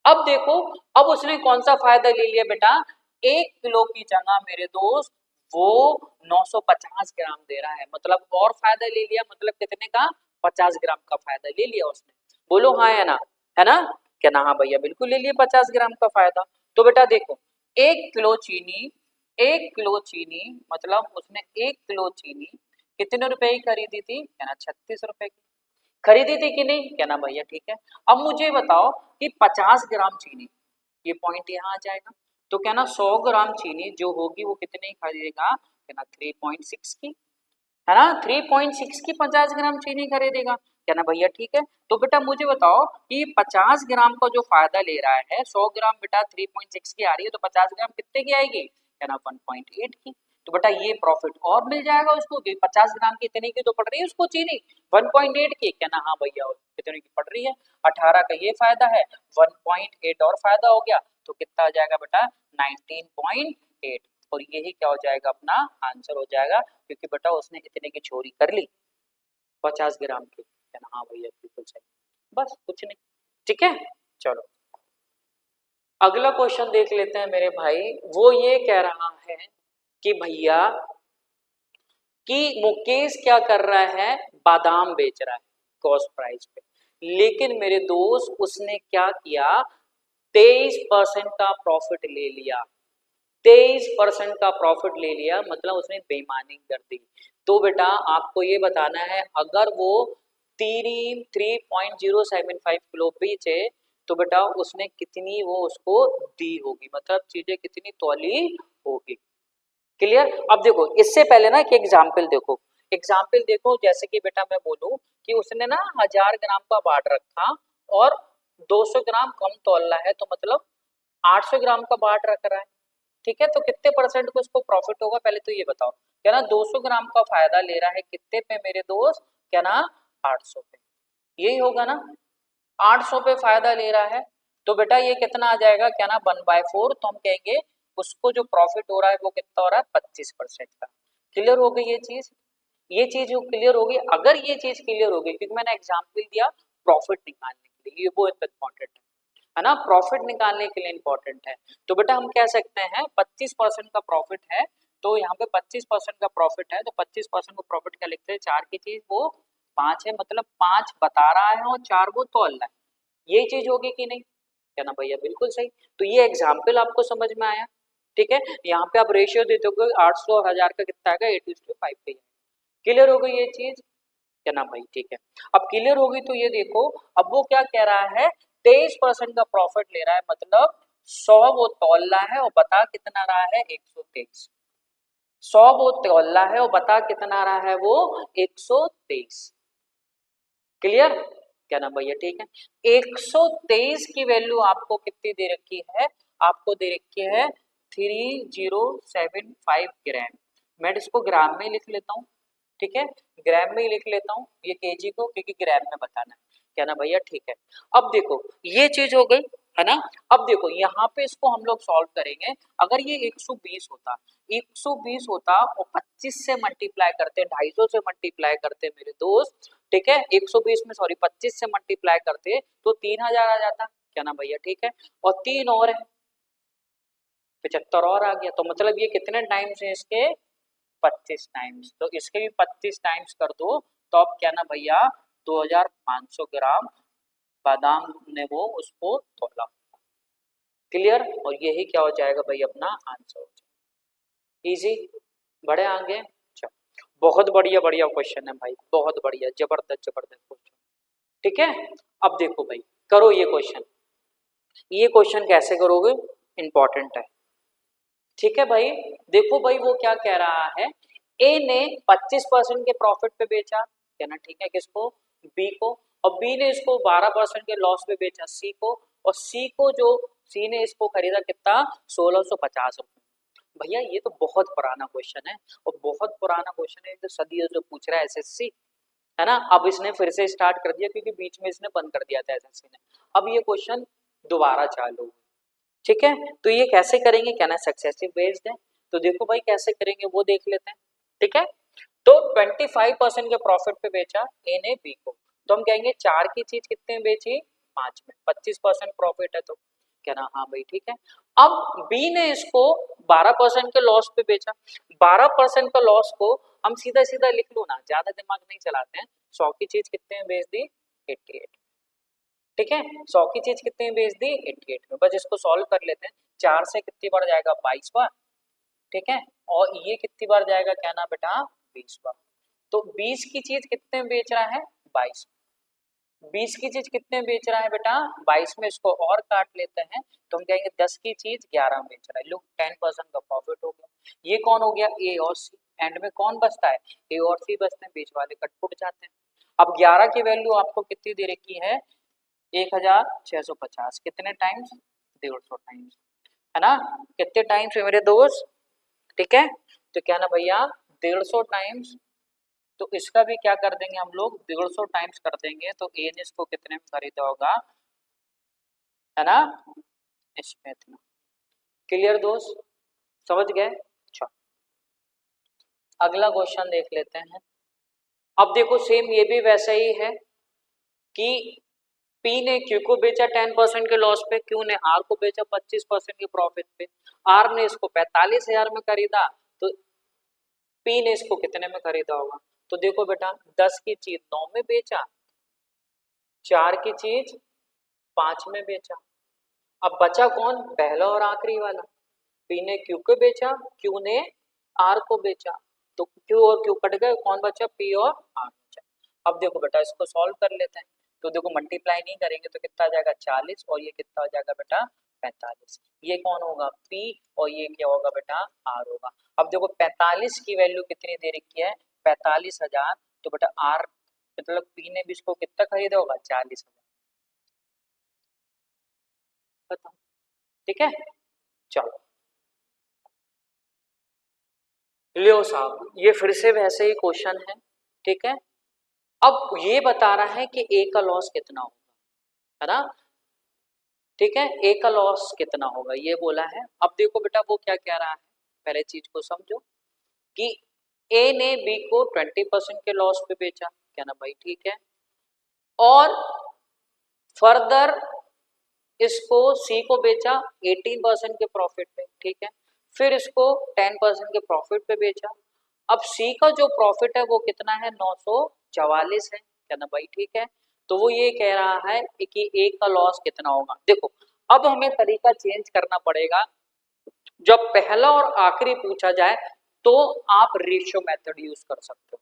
अब देखो, अब उसने कौन सा फायदा ले लिया बेटा, 1 किलो की जगह मेरे दोस्त वो 950 ग्राम दे रहा है, मतलब और फायदा ले लिया, मतलब कितने का 50 ग्राम का फायदा ले लिया उसने। बोलो हाँ या ना, है ना, क्या ना, हाँ भैया बिल्कुल ले लिया 50 ग्राम का फायदा। तो बेटा देखो 1 किलो चीनी, 1 किलो चीनी मतलब उसने 1 किलो चीनी कितने रुपए की खरीदी थी, कहना 36 रुपए की खरीदी थी कि नहीं, कहना भैया ठीक है। अब मुझे बताओ कि 50 ग्राम चीनी, ये पॉइंट यहाँ आ जाएगा, तो कहना 100 ग्राम चीनी जो होगी वो कितने की खरीदेगा, कहना 3.6 की, है ना, 3.6 की 50 ग्राम चीनी खरीदेगा, कहना भैया ठीक है। तो बेटा मुझे बताओ कि 50 ग्राम का जो फायदा ले रहा है, 100 ग्राम बेटा 3.6 की आ रही है, तो 50 ग्राम कितने की आएगी, कहना 1.8 की। तो बेटा ये प्रॉफिट और मिल जाएगा उसको, 50 ग्राम की इतने की तो पड़ रही है उसको चीनी, 1.8 की, क्या ना, हाँ भैया कितने की पड़ रही है, 18 का ये फायदा है, 1.8 और फायदा हो गया, तो कितना आ जाएगा बेटा 19.8, और यही क्या हो जाएगा अपना आंसर हो जाएगा, क्योंकि बेटा उसने इतने की चोरी कर ली 50 ग्राम की, है ना, हाँ भैया बिल्कुल सही, बस कुछ नहीं, ठीक है। चलो अगला क्वेश्चन देख लेते हैं मेरे भाई, वो ये कह रहा है कि भैया कि मुकेश क्या कर रहा है, बादाम बेच रहा है कॉस्ट प्राइस पे, लेकिन मेरे दोस्त उसने क्या किया, 23% का प्रॉफिट ले लिया, 23% का प्रॉफिट ले लिया, मतलब उसने बेईमानी कर दी। तो बेटा आपको ये बताना है, अगर वो 3.075 किलो बेचे तो बेटा उसने कितनी वो उसको दी होगी, मतलब चीजें कितनी तौली होगी, क्लियर। अब देखो इससे पहले ना एक एग्जाम्पल देखो, एग्जाम्पल देखो, जैसे कि बेटा मैं बोलूं कि उसने ना 1000 ग्राम का बाट रखा और 200 ग्राम कम तौल रहा है, तो मतलब 800 ग्राम का बाट रख रहा है, ठीक है, तो कितने परसेंट को उसको प्रॉफिट होगा, पहले तो ये बताओ, क्या ना 200 ग्राम का फायदा ले रहा है कितने पे मेरे दोस्त, क्या ना 800 पे, यही होगा ना, 800 पे फायदा ले रहा है, तो बेटा ये कितना आ जाएगा, क्या ना 1/4, तो हम कहेंगे उसको जो प्रॉफिट हो रहा है वो कितना हो रहा है 25% का, क्लियर हो गई ये चीज जो क्लियर होगी, अगर ये चीज क्लियर होगी, क्योंकि मैंने एग्जाम्पल दिया प्रॉफिट निकालने के लिए, ये बहुत इंपॉर्टेंट है ना, प्रॉफिट निकालने के लिए इंपॉर्टेंट है, तो बेटा हम कह सकते हैं 25% का प्रॉफिट है, तो यहाँ पे 25% का प्रॉफिट है, तो 25% को प्रॉफिट क्या लिखते हैं, 4 की चीज वो 5 है, मतलब 5 बता रहा है और 4 वो तौल रहा है, यही चीज होगी कि नहीं, क्या ना भैया बिल्कुल सही, तो ये एग्जाम्पल आपको समझ में आया, ठीक है, यहाँ पे आप रेशियो देते हो 800 और 1000 का कितना आएगा 8:5 पे, क्लियर हो गई ये चीज, क्या ना भाई, ठीक है, अब क्लियर होगी तो ये देखो, अब वो क्या कह रहा है 23% का प्रॉफिट ले रहा है, मतलब 100 वो तौल रहा है और बता कितना रहा है 123, 100 वो तौल रहा है और बता कितना रहा है वो 123, क्लियर, क्या ना भैया, ठीक है, 123 की वैल्यू आपको कितनी दे रखी है, आपको दे रखी है 3075 ग्राम, मैं इसको ग्राम में लिख लेता हूँ, ठीक है, ग्राम में ही लिख लेता हूँ ये केजी को, क्योंकि ग्राम में बताना है, क्या ना भैया, ठीक है। अब देखो ये चीज हो गई है ना, अब देखो यहाँ पे इसको हम लोग सॉल्व करेंगे, अगर ये 120 होता, 120 होता और 25 से मल्टीप्लाई करते, 250 से मल्टीप्लाई करते मेरे दोस्त, ठीक है, 120 में सॉरी 25 से मल्टीप्लाई करते तो 3000 आ जाता, क्या ना भैया, ठीक है, और 3 और है 75 और आ गया, तो मतलब ये कितने टाइम्स है इसके 25 टाइम्स, तो इसके भी 25 टाइम्स कर दो, तो अब क्या ना भैया 2500 ग्राम बादाम ने वो उसको तोला, क्लियर, और यही क्या हो जाएगा भाई अपना आंसर हो जाएगा, इजी, बड़े आगे, चलो बहुत बढ़िया बढ़िया क्वेश्चन है भाई, बहुत बढ़िया, जबरदस्त जबरदस्त क्वेश्चन, ठीक है। अब देखो भाई करो ये क्वेश्चन, ये क्वेश्चन कैसे करोगे, इंपॉर्टेंट है, ठीक है भाई, देखो भाई वो क्या कह रहा है, ए ने 25% के प्रॉफिट पे बेचा, क्या ना, ठीक है, किसको, बी को, और बी ने इसको 12% के लॉस पे बेचा सी को, और सी को जो सी ने इसको खरीदा कितना 1650 रुपए, भैया ये तो बहुत पुराना क्वेश्चन है, और बहुत पुराना क्वेश्चन है, तो सदियों से पूछ रहा है एसएससी, है ना, अब इसने फिर से स्टार्ट कर दिया क्योंकि बीच में इसने बंद कर दिया था एसएससी ने, अब ये क्वेश्चन दोबारा चालू, ठीक है, तो ये कैसे करेंगे, क्या ना सक्सेसिव बेस्ड है, तो देखो भाई कैसे करेंगे वो देख लेते हैं, ठीक है, तो 25% के प्रॉफिट पे बेचा ए ने बी को, तो हम कहेंगे 4 की चीज कितने में बेची 5 में, 25% प्रॉफिट है, तो क्या ना, हाँ भाई ठीक है, अब बी ने इसको 12% के लॉस पे बेचा, 12% का लॉस को हम सीधा सीधा लिख लो ना, ज्यादा दिमाग नहीं चलाते हैं, 100 की चीज कितने में बेच दी 88, ठीक है, 100 की चीज कितने में बेच दी 88 में, बस इसको सॉल्व कर लेते हैं, 4 से कितनी बार जाएगा 22 बार, ठीक है, और ये कितनी बार जाएगा, क्या ना बेटा 20 बार, तो 20 की चीज कितने में बेच रहा है 22, 20 की चीज कितने में बेच रहा है बेटा 22 में, इसको और काट लेते हैं, तो हम कहेंगे 10 की चीज 11 में बेच रहा है, लो 10% का प्रॉफिट हो गया, ये कौन हो गया ए और सी, एंड में कौन बचता है ए और सी बचते हैं, बीच वाले कट जाते हैं, अब 11 की वैल्यू आपको कितनी दे रखी है 1650, कितने टाइम्स 150 टाइम्स, है ना, कितने टाइम्स है मेरे दोस्त, ठीक है, तो क्या ना भैया 150 टाइम्स, तो इसका भी क्या कर देंगे हम लोग 150 टाइम्स कर देंगे, तो ए ने इसको कितने में खरीदा होगा, है ना, इसमें इतना। क्लियर दोस्त, समझ गए। चलो अगला क्वेश्चन देख लेते हैं। अब देखो सेम ये भी वैसा ही है कि पी ने क्यू को बेचा 10% के लॉस पे, क्यू ने आर को बेचा 25% के प्रॉफिट पे, आर ने इसको 45,000 में खरीदा, तो पी ने इसको कितने में खरीदा होगा। तो देखो बेटा 10 की चीज 9 में बेचा, 4 की चीज 5 में बेचा, अब बचा कौन, पहला और आखिरी वाला। पी ने क्यू को बेचा, क्यू ने आर को बेचा, तो क्यू और क्यू कट गए, कौन बचा, पी और आर बचा। अब देखो बेटा इसको सॉल्व कर लेते हैं, तो देखो मल्टीप्लाई नहीं करेंगे तो कितना आ जाएगा 40, और ये कितना हो जाएगा बेटा 45। ये कौन होगा, पी, और ये क्या होगा बेटा आर होगा। अब देखो 45 की वैल्यू कितनी दे रखी है, 45,000, तो बेटा आर मतलब पी ने भी इसको कितना खरीदा होगा 40,000, बताओ। ठीक है, चलो लियो साहब, ये फिर से वैसे ही क्वेश्चन है, ठीक है। अब ये बता रहा है कि ए का लॉस कितना होगा, है ना, ठीक है, ए का लॉस कितना होगा ये बोला है। अब देखो बेटा वो क्या कह रहा है, पहले चीज को समझो कि ए ने बी को 20% के लॉस पे बेचा, क्या ना भाई, ठीक है, और फर्दर इसको सी को बेचा 18% के प्रॉफिट पे, ठीक है, फिर इसको 10% के प्रॉफिट पे बेचा। अब सी का जो प्रॉफिट है वो कितना है, 944 है, क्या ना भाई, ठीक है। तो वो ये कह रहा है कि ए का लॉस कितना होगा। देखो अब हमें तरीका चेंज करना पड़ेगा, जब पहला और आखिरी पूछा जाए तो आप रेशियो मेथड यूज कर सकते हो,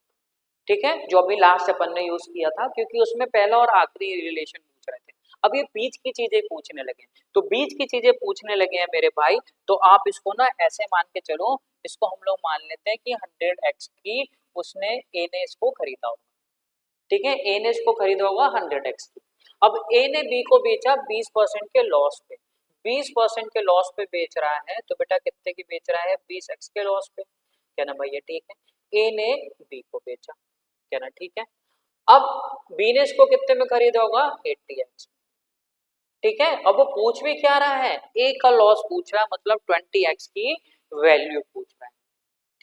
ठीक है, जो अभी लास्ट अपन ने यूज किया था, क्योंकि उसमें पहला और आखिरी रिलेशन पूछ रहे थे। अब ये बीच की चीजें पूछने लगे, तो बीच की चीजें पूछने लगे हैं मेरे भाई, तो आप इसको ना ऐसे मान के चलो, इसको हम लोग मान लेते हैं कि 100x की उसने ए ने इसको खरीदा होगा, ठीक है, ए ने इसको खरीदा होगा 100x की। अब ए ने बी को बेचा 20% के लॉस पे, 20% के लॉस पे बेच रहा है, तो बेटा कितने की बेच रहा है, 20x के लॉस पे, क्या ना भैया, ठीक है। ए ने बी को बेचा, क्या ना, ठीक है। अब बी ने इसको कितने में खरीदा होगा, 80x, ठीक है। अब वो पूछ भी क्या रहा है, ए का लॉस पूछ रहा है, मतलब 20x की वैल्यू पूछ रहा है,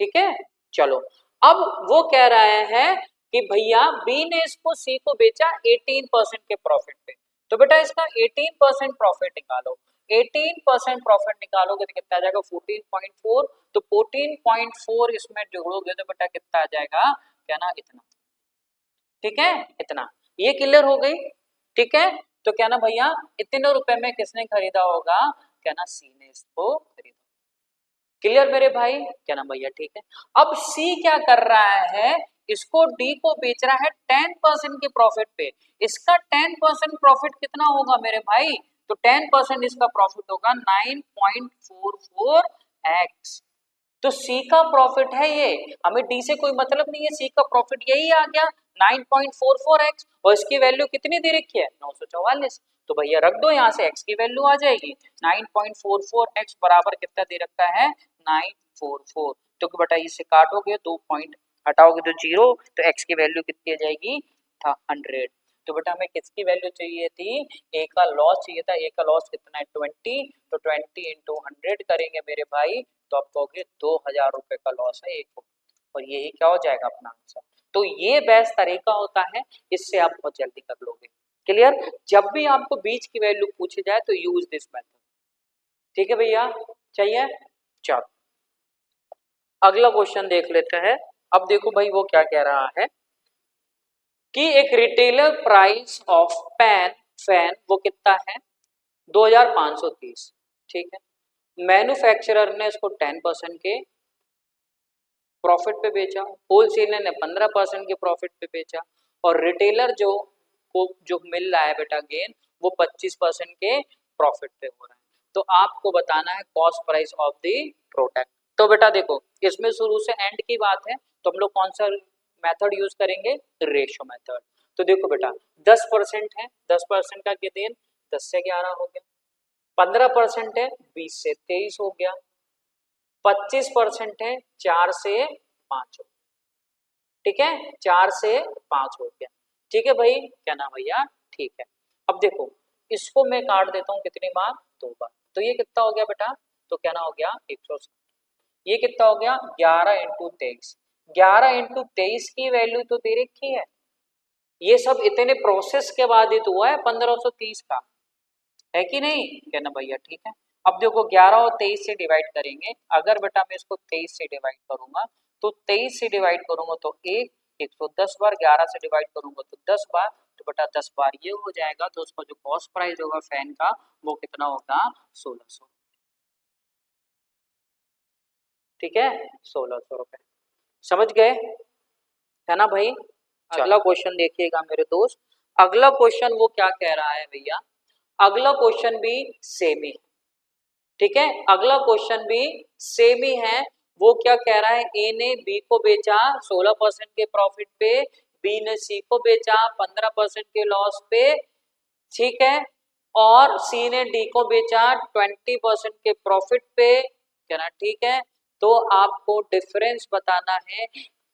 ठीक है। चलो अब वो कह रहा है कि भैया बी ने इसको सी को बेचा 18% के प्रॉफिट पे, तो बेटा इसका 18% प्रॉफिट निकालो, 18% प्रॉफिट निकालोगे तो कितना आ जाएगा 14.4, तो 14.4 इसमें जोड़ोगे तो बेटा कितना आ जाएगा, क्या ना, इतना, ठीक है, इतना। ये क्लियर हो गई, ठीक है। तो क्या ना भैया इतने रुपए में किसने खरीदा होगा, क्या ना, सी ने इसको खरीदा। क्लियर मेरे भाई, क्या ना भैया, ठीक है। अब सी क्या कर रहा है, इसको डी को बेच रहा है 10% के प्रॉफिट पे, इसका 10% प्रॉफिट कितना होगा मेरे भाई, तो 10% इसका प्रॉफिट होगा 9.44x, तो सी का प्रॉफिट है ये, हमें डी से कोई मतलब नहीं है, सी का प्रॉफिट यही आ गया 9.44x, और इसकी वैल्यू कितनी दे रखी है 944, तो भैया रख दो यहाँ से x की वैल्यू आ जाएगी 9.44x बराबर कितना दे रखा है 944, तो बेटा इससे काटोगे 2 पॉइंट हटाओगे तो 0, तो x की वैल्यू कितनी आ जाएगी था 100, तो बेटा हमें किसकी वैल्यू चाहिए थी, ए का लॉस चाहिए था, ए का लॉस कितना है 20, तो 20 इंटू 100 करेंगे मेरे भाई, तो आप कहोगे 2000 रुपए का लॉस है एक को, और यही क्या हो जाएगा अपना आंसर। तो ये बेस्ट तरीका होता है, इससे आप बहुत जल्दी कर लोगे। क्लियर, जब भी आपको बीच की वैल्यू पूछी जाए तो यूज दिस मेथड, ठीक है भैया, चाहिए। चलो अगला क्वेश्चन देख लेते हैं। अब देखो भाई वो क्या कह रहा है कि एक रिटेलर प्राइस ऑफ फैन वो कितना है 2530, ठीक है, मैन्युफैक्चरर ने इसको 10% के प्रॉफिट पे बेचा, होलसेलर ने 15% के प्रॉफिट पे बेचा, और रिटेलर जो को जो मिल रहा है बेटा गेन वो 25% के प्रॉफिट पे हो रहा है। तो आपको बताना है cost price of the product. तो बेटा देखो इसमें शुरू से एंड की बात है, तो हम लोग कौन सा मेथड यूज करेंगे, रेशियो मेथड। तो देखो बेटा 10% है, 10% का गेन 10 से 11 हो गया, 15% है 20 से 23 हो गया, 25% है, 4 से 5 हो, ठीक है, 4 से 5 हो गया, ठीक है भाई, क्या नाम भैया, ठीक है। अब देखो इसको मैं काट देता हूँ कितनी बार, 2 बार, तो ये कितना हो गया बेटा, तो क्या ना हो गया 160, ये कितना हो गया 11 इंटू 23, 11 इंटू 23 की वैल्यू तो दे रखी है, ये सब इतने प्रोसेस के बाद ही तो हुआ है 1530 का, है कि नहीं, कहना भैया ठीक है। अब देखो 11 और 23 से डिवाइड करेंगे, अगर बेटा मैं इसको 23 से डिवाइड करूंगा तो 23 से डिवाइड करूंगा तो 110 बार, 11 से डिवाइड करूंगा तो 10 बार, तो बेटा 10 बार ये हो जाएगा, तो उसका जो कॉस्ट प्राइस होगा फैन का वो कितना होगा 1600, ठीक है, 1600 रुपए, समझ गए, है ना भाई। अगला क्वेश्चन देखिएगा मेरे दोस्त, अगला क्वेश्चन वो क्या कह रहा है भैया, अगला क्वेश्चन भी सेम ही, ठीक है, अगला क्वेश्चन भी सेम ही है, वो क्या कह रहा है, ए ने बी को बेचा 16% के प्रॉफिट पे, बी ने सी को बेचा 15% के लॉस पे, ठीक है, और सी ने डी को बेचा 20% के प्रॉफिट पे, क्या ना, ठीक है, तो आपको डिफरेंस बताना है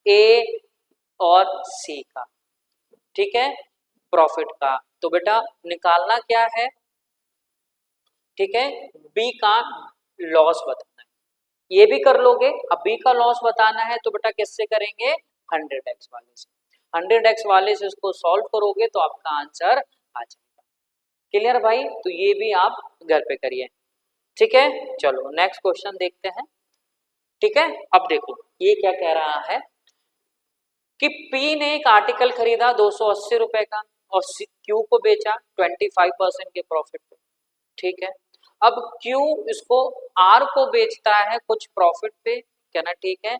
ए और सी का, ठीक है, प्रॉफिट का, तो बेटा निकालना क्या है, ठीक है, बी का लॉस बताना है, ये भी कर लोगे, अब बी का लॉस बताना है तो बेटा किससे करेंगे, 100x वाले से, 100x वाले से इसको सॉल्व करोगे तो आपका आंसर आ जाएगा, क्लियर भाई, तो ये भी आप घर पे करिए, ठीक है, चलो नेक्स्ट क्वेश्चन देखते हैं, ठीक है। अब देखो ये क्या कह रहा है कि P ने एक आर्टिकल खरीदा 280 रुपए का और Q को बेचा 25% के प्रॉफिट पे, ठीक है, अब Q इसको R को बेचता है कुछ प्रॉफिट पे, क्या ना, ठीक है,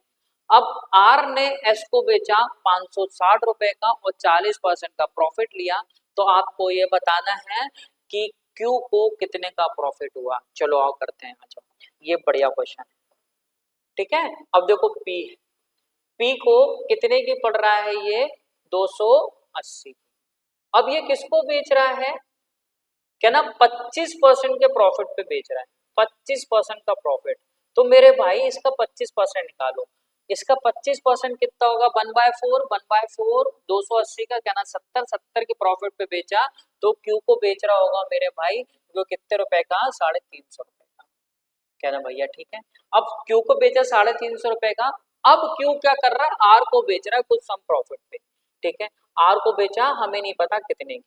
अब R ने S को बेचा 560 रुपए का और 40% का प्रॉफिट लिया, तो आपको ये बताना है कि Q को कितने का प्रॉफिट हुआ, चलो आओ करते हैं, अच्छा ये बढ़िया क्वेश्चन है, ठीक है। अब देखो P को कितने की पड़ रहा है, ये 280, अब ये किसको बेच रहा है, क्या ना 25% के प्रॉफिट पे बेच रहा है, 25% का प्रॉफिट, तो मेरे भाई इसका 25% निकालो, इसका 25% कितना होगा 1/4, 1/4 280 का क्या ना 70 के प्रॉफिट पे बेचा, तो क्यू को बेच रहा होगा मेरे भाई वो कितने रुपए का 350 रुपए का, क्या ना भैया ठीक है। अब क्यू को बेचा 350 रुपए का, अब क्यू क्या कर रहा है आर को बेच रहा है कुछ सम प्रॉफिट पे, ठीक है, आर को बेचा हमें नहीं पता कितने की,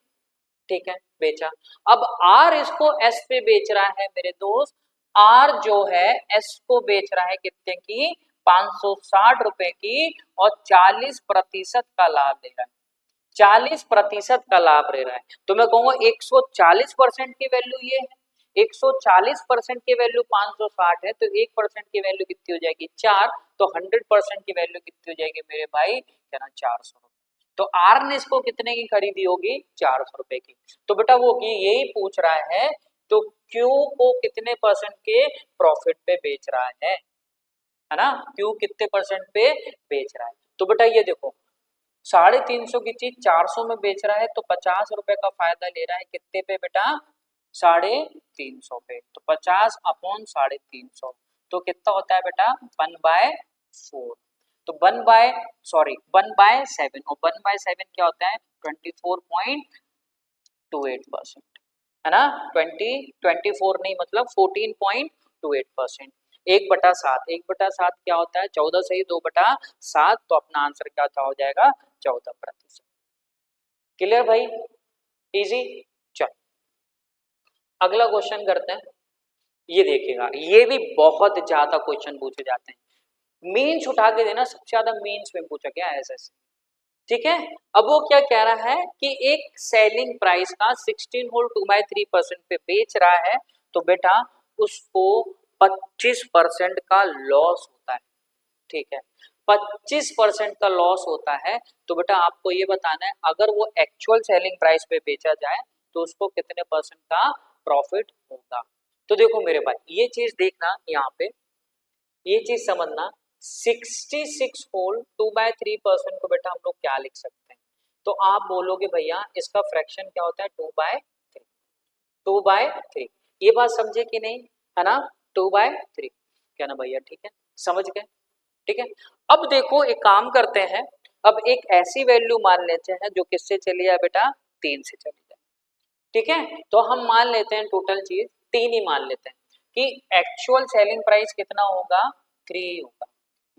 ठीक है, बेचा, अब आर इसको एस पे बेच रहा है मेरे दोस्त, आर जो है एस को बेच रहा है कितने की 560 रुपए की और 40% का लाभ दे रहा है, 40% का लाभ ले रहा है, तो मैं कहूंगा 140% की वैल्यू ये है, 140% की वैल्यू 560 है, तो 1% की वैल्यू कितनी हो जाएगी 4, तो 100% की वैल्यू कितनी हो जाएगी मेरे भाई, क्या ना 400, तो आर ने इसको कितने की खरीदी होगी 400 रुपए की, तो बेटा वो यही पूछ रहा है, तो क्यू को कितने परसेंट के प्रॉफिट पे बेच रहा है ना, क्यू कितने परसेंट पे बेच रहा है, तो बेटा ये देखो 350 की चीज 400 में बेच रहा है, तो 50 रुपए का फायदा ले रहा है कितने पे बेटा 350 पे, तो 50 अपॉन 350, तो कितना होता है बेटा 1/4, तो 1/7, और 1/7 क्या होता है 24.28%, है ना, 24 नहीं मतलब 14.28%, 1/7, 1/7 क्या होता है 14 से ही 2/7, तो अपना आंसर क्या हो जाएगा 14%, क्लियर भाई, इजी। चल अगला क्वेश्चन करते हैं, ये देखिएगा ये भी बहुत ज्यादा क्वेश्चन पूछे जाते हैं, मीन्स उठा के देना, सबसे ज्यादा मीन्स में पूछा गया है ऐसे, ठीक है। अब वो क्या कह रहा है कि एक सेलिंग प्राइस का 16 होल 2/3% पे बेच रहा है, तो बेटा उसको 25% का लॉस होता है, ठीक है, 25% का लॉस होता है, तो बेटा आपको ये बताना है अगर वो एक्चुअल सेलिंग प्राइस पे बेचा जाए तो उसको कितने परसेंट का प्रॉफिट होगा, तो देखो मेरे भाई ये चीज देखना, यहाँ पे ये चीज समझना, 66 होल 2/3% को बेटा हम लोग क्या लिख सकते हैं, तो आप बोलोगे भैया इसका फ्रैक्शन क्या होता है 2/3, ये बात समझे कि नहीं, है ना 2/3, क्या ना भैया, ठीक है, समझ गए, ठीक है। अब देखो एक काम करते हैं, अब एक ऐसी वैल्यू मान लेते हैं जो किससे चली जाए बेटा, 3 से चली जाए, ठीक है। तो हम मान लेते हैं टोटल चीज 3 ही मान लेते हैं कि एक्चुअल सेलिंग प्राइस कितना होगा, 3 होगा,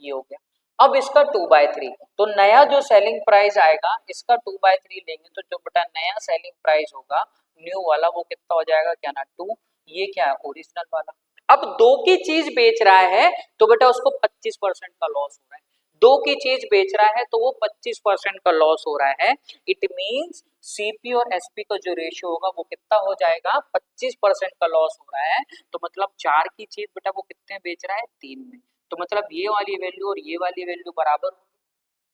ये हो गया। अब इसका 2/3, तो नया जो सेलिंग प्राइस आएगा इसका 2/3 लेंगे तो जो बेटा नया सेलिंग प्राइस होगा न्यू वाला वो कितना हो जाएगा, क्या ना 2, ये क्या है ओरिजिनल वाला। अब 2 की चीज बेच रहा है तो बेटा उसको 25% का लॉस हो रहा है, 2 की चीज बेच रहा है तो वो 25% का लॉस हो रहा है। इट मींस सीपी और एसपी का जो रेशियो होगा वो कितना हो जाएगा, 25% का लॉस हो रहा है। तो मतलब 4 की चीज बेटा वो कितने बेच रहा है, 3 में। तो मतलब ये वाली वैल्यू और ये वाली वैल्यू बराबर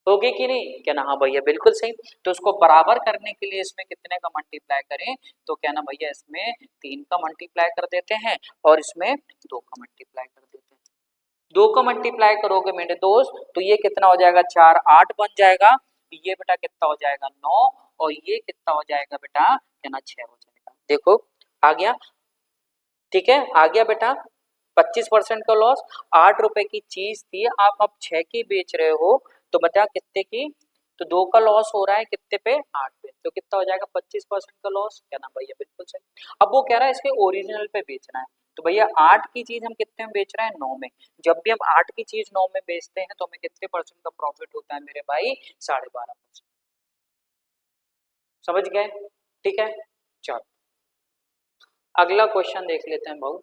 होगी कि नहीं, क्या ना, हाँ भैया बिल्कुल सही। तो उसको बराबर करने के लिए इसमें कितने का मल्टीप्लाई करें, तो क्या ना भैया इसमें 3 का मल्टीप्लाई कर देते हैं और इसमें 2 का मल्टीप्लाई कर देते हैं। 2 का मल्टीप्लाई करोगे मेरे दोस्त तो ये कितना हो जाएगा, 4 8 बन जाएगा, ये बेटा कितना हो जाएगा 9, और ये कितना हो जाएगा बेटा, क्या ना 6 हो जाएगा। देखो आ गया, ठीक है, आ गया बेटा 25% का लॉस। 8 रुपए की चीज थी, आप अब 6 की बेच रहे हो, तो बता कितने की, तो 2 का लॉस हो रहा है कितने पे, 8 पे, तो कितना हो जाएगा 25% का लॉस, क्या ना भैया बिल्कुल सही। अब वो कह रहा है इसके ओरिजिनल पे बेचना है, तो भैया 8 की चीज हम कितने में बेच रहे हैं, 9 में। जब भी हम 8 की चीज 9 में बेचते हैं तो हमें कितने परसेंट का प्रॉफिट होता है मेरे भाई, 12.5%। समझ गए, ठीक है। चलो अगला क्वेश्चन देख लेते हैं भाऊ।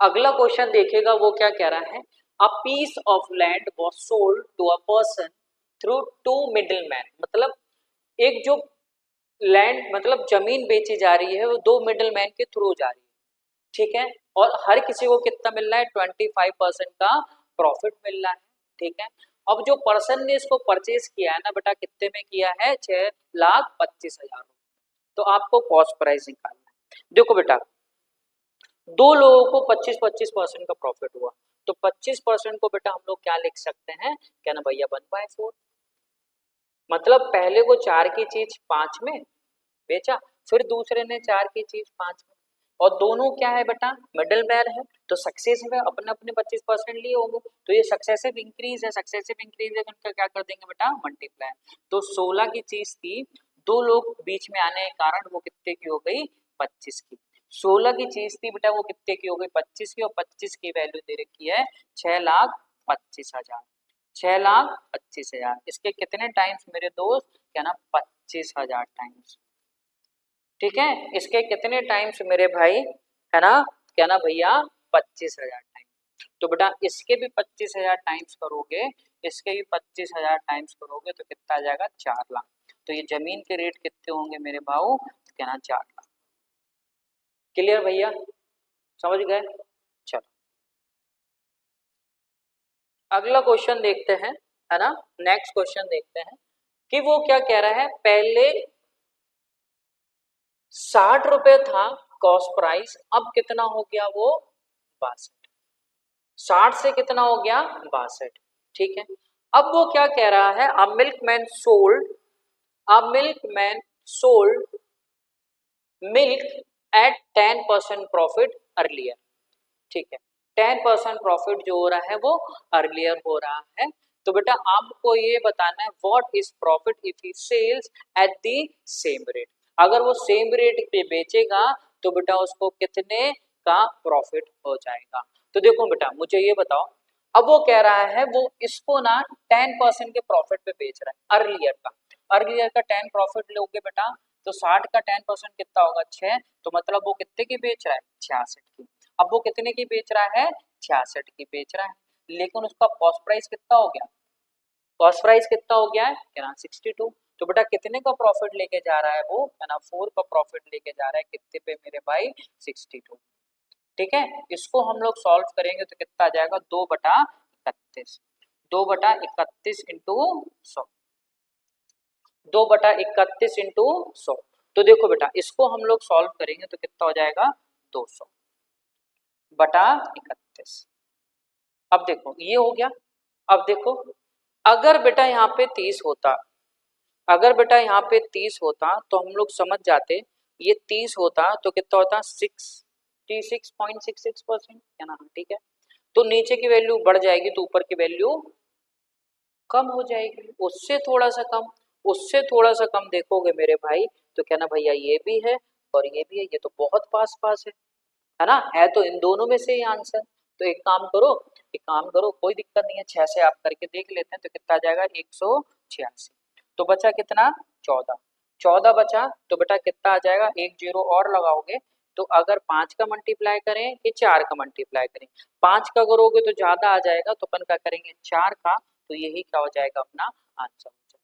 अगला क्वेश्चन देखेगा वो क्या कह रहा है, a piece of land was sold to a person through 2 middleman, मतलब एक जो लैंड मतलब जमीन बेची जा रही है वो 2 मिडलमैन के थ्रू जा रही है, ठीक है। और हर किसी को कितना मिल रहा है, 25% का प्रॉफिट मिल रहा है, ठीक है। अब जो पर्सन ने इसको परचेज किया है ना बेटा, कितने में किया है, 6,25,000। तो आपको कॉस्ट प्राइस निकालना है। देखो बेटा 2 लोगों को 25-25% का प्रॉफिट हुआ, तो 25% को बेटा हम लोग क्या लिख सकते हैं, क्या ना भैया 1/4। मतलब पहले वो 4 की चीज 5 में बेचा, फिर दूसरे ने 4 की चीज 5 में, और दोनों क्या है बेटा, मिडिल मैन है, तो सक्सेसिव है, अपने अपने 25% लिए होंगे, तो ये सक्सेसिव इंक्रीज है, सक्सेसिव इंक्रीज है तो उनका क्या कर देंगे बेटा, मल्टीप्लाई। तो 16 की चीज थी, 2 लोग बीच में आने के कारण वो कितने की हो गई, 25 की। 16 की चीज थी बेटा वो कितने की हो गई, 25 की, और 25 की वैल्यू दे रखी है 6,25,000। 6,25,000 इसके कितने टाइम्स मेरे दोस्त, क्या ना 25,000 टाइम्स, ठीक है। इसके कितने टाइम्स मेरे भाई, है ना, क्या ना भैया 25,000 टाइम्स। तो बेटा इसके भी 25,000 टाइम्स करोगे, इसके भी 25,000 टाइम्स करोगे तो कितना आ जाएगा, 4 लाख। तो ये जमीन के रेट कितने होंगे मेरे भाऊ, क्या ना 4 लाख। क्लियर भैया, समझ गए। चलो अगला क्वेश्चन देखते हैं, है ना, नेक्स्ट क्वेश्चन देखते हैं कि वो क्या कह रहा है। पहले 60 रुपए था कॉस्ट प्राइस, अब कितना हो गया वो 62, 60 से कितना हो गया 62, ठीक है। अब वो क्या कह रहा है, a milkman sold, a milkman sold milk at 10% profit earlier, ठीक है। 10% प्रॉफिट जो हो रहा है वो अर्लियर हो रहा है। तो बेटा आपको ये बताना है what is profit if he sells at the same rate. अगर वो सेम रेट पे बेचेगा तो बेटा उसको कितने का प्रॉफिट हो जाएगा। तो देखो बेटा मुझे ये बताओ, अब वो कह रहा है वो इसको ना 10% के प्रॉफिट पे बेच रहा है अर्लियर का। अर्लियर का 10 प्रॉफिट लोगे बेटा तो 60 का 10% कितना होगा, 6, तो मतलब वो कितने की बेच रहा है, 66 की। अब वो कितने की बेच रहा है, 66 की बेच रहा है, लेकिन उसका कॉस्ट प्राइस कितना हो गया, कॉस्ट प्राइस कितना हो गया है, क्या ना 62। तो बेटा कितने का प्रॉफिट लेके जा रहा है वो, क्या ना 4 का प्रॉफिट लेके जा रहा है, कितने पे मेरे भाई, 62, ठीक है। इसको हम लोग सॉल्व करेंगे तो कितना आ जाएगा, 2/31, 2/31 इंटू 100, 2/31 इंटू 100। तो देखो बेटा इसको हम लोग सॉल्व करेंगे तो कितना हो जाएगा, 200/31। अब देखो ये हो गया। अब देखो अगर बेटा यहाँ पे 30 होता, अगर बेटा यहाँ पे 30 होता तो हम लोग समझ जाते, ये 30 होता तो कितना होता, 66.66%, है ना, ठीक है। तो नीचे की वैल्यू बढ़ जाएगी तो ऊपर की वैल्यू कम हो जाएगी, उससे थोड़ा सा कम, उससे थोड़ा सा कम देखोगे मेरे भाई तो कहना भैया ये भी है और ये भी है, ये तो बहुत पास पास है ना, है तो इन दोनों में से ही आंसर। तो एक काम करो कोई दिक्कत नहीं है, 6 से आप करके देख लेते हैं तो कितना आ जाएगा 186। तो बचा कितना 14, 14 बचा तो बेटा कितना आ जाएगा, एक जीरो और लगाओगे तो अगर 5 का मल्टीप्लाई करें कि 4 का मल्टीप्लाई करें, 5 का करोगे तो ज्यादा आ जाएगा तो अपन का करेंगे 4 का, तो यही क्या हो जाएगा अपना आंसर हो जाएगा।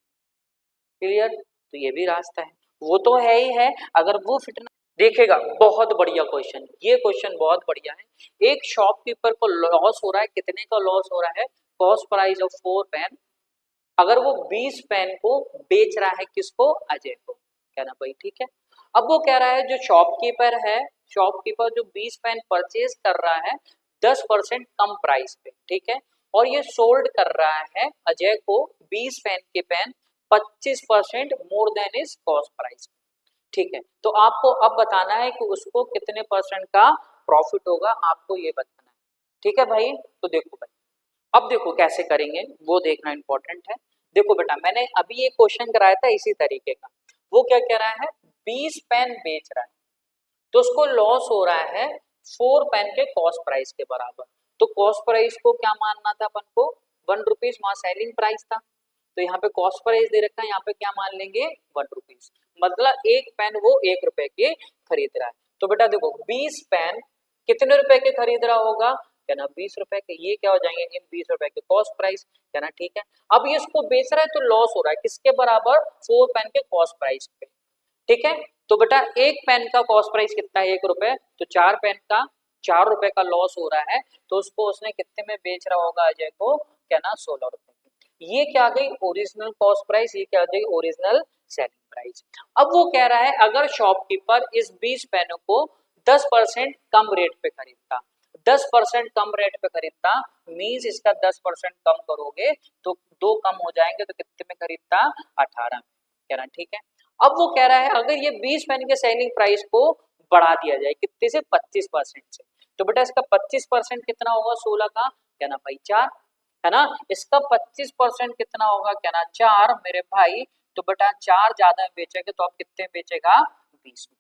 क्लियर, तो ये भी रास्ता है, वो तो है ही है। अगर वो फिट देखिएगा, बहुत बढ़िया क्वेश्चन, ये क्वेश्चन बहुत बढ़िया है। एक शॉपकीपर को लॉस हो रहा है, कितने का लॉस हो रहा है, कॉस्ट प्राइस ऑफ 4 पेन, अगर वो 20 पेन को बेच रहा है किसको, अजय को, कहना भाई ठीक है। अब वो कह रहा है जो शॉपकीपर है, शॉपकीपर जो 20 पेन परचेज कर रहा है 10% कम प्राइस पे, ठीक है, और ये सोल्ड कर रहा है अजय को 20 पेन के pen 25% more than is cost price, ठीक है। तो आपको अब बताना है कि उसको कितने परसेंट का प्रॉफिट होगा, आपको ये बताना है, ठीक है भाई। तो देखो भाई, अब देखो कैसे करेंगे वो देखना इंपॉर्टेंट है। देखो बेटा, मैंने अभी एक क्वेश्चन कराया था इसी तरीके का, वो क्या कह रहा है 20 पेन बेच रहा है तो उसको लॉस हो रहा है 4 पेन के कॉस्ट प्राइस के बराबर। तो कॉस्ट प्राइस को क्या मानना था अपन को, 1 रुपीज, वहां सेलिंग प्राइस था, तो यहाँ पे कॉस्ट प्राइस दे रखा है, यहाँ पे क्या मान लेंगे 1 रुपीज, मतलब एक पेन वो 1 रुपए के खरीद रहा है। तो बेटा देखो 20 पेन कितने रुपए के खरीद रहा होगा, कहना 20 रुपए के, ये क्या हो जाएंगे इन 20 रुपए के कॉस्ट प्राइस, कहना ठीक है। अब ये इसको बेच रहा है तो लॉस हो रहा है किसके बराबर, 4 पेन के कॉस्ट प्राइस पे, ठीक है। तो बेटा एक पेन का कॉस्ट प्राइस कितना है 1 रुपए, तो 4 पेन का 4 रुपए का लॉस हो रहा है, तो उसको उसने कितने में बेच रहा होगा अजय को, कहना 16 रुपए। ये क्या गई ओरिजिनल कॉस्ट प्राइस, ये क्या गई ओरिजिनल सेलिंग प्राइस। अब वो कह रहा है अगर शॉपकीपर इस 20 पेनों को 10% कम रेट पे खरीदता, 10% कम रेट पे खरीदता मींस इसका 10% कम करोगे तो दो कम हो जाएंगे, तो कितने में खरीदता 18 में, कह रहा ठीक है। अब वो कह रहा है अगर ये 20 पेन के सेलिंग प्राइस को बढ़ा दिया जाए कितने से 25% से, तो बेटा इसका 25% कितना होगा 16 का, कहना भाई 4, है ना, इसका 25% कितना होगा, कहना 4 मेरे भाई, तो बेटा 4 ज्यादा बेचेगा तो अब कितने बेचेगा 20 में,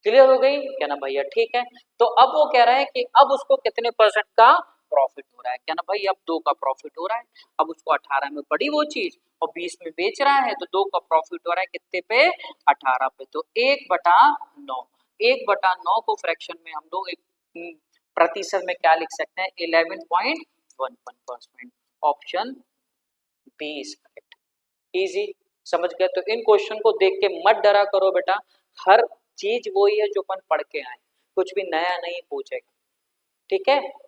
क्लियर हो गई, कहना भैया ठीक है। तो अब वो कह रहा है कि अब उसको कितने परसेंट का प्रॉफिट हो रहा है, कहना भाई अब 2 का प्रॉफिट हो रहा है, अब उसको 18 में पड़ी वो चीज और 20 में बेच रहा है तो 2 का प्रॉफिट हो रहा है कितने पे 18 पे, तो 1/9, 1/9 को फ्रैक्शन में हम लोग एक प्रतिशत में क्या लिख सकते हैं 11.11%, option B is correct. Easy, समझ गए। तो इन क्वेश्चन को देख के मत डरा करो बेटा, हर चीज वही है जो अपन पढ़ के आए, कुछ भी नया नहीं पूछेगा, ठीक है।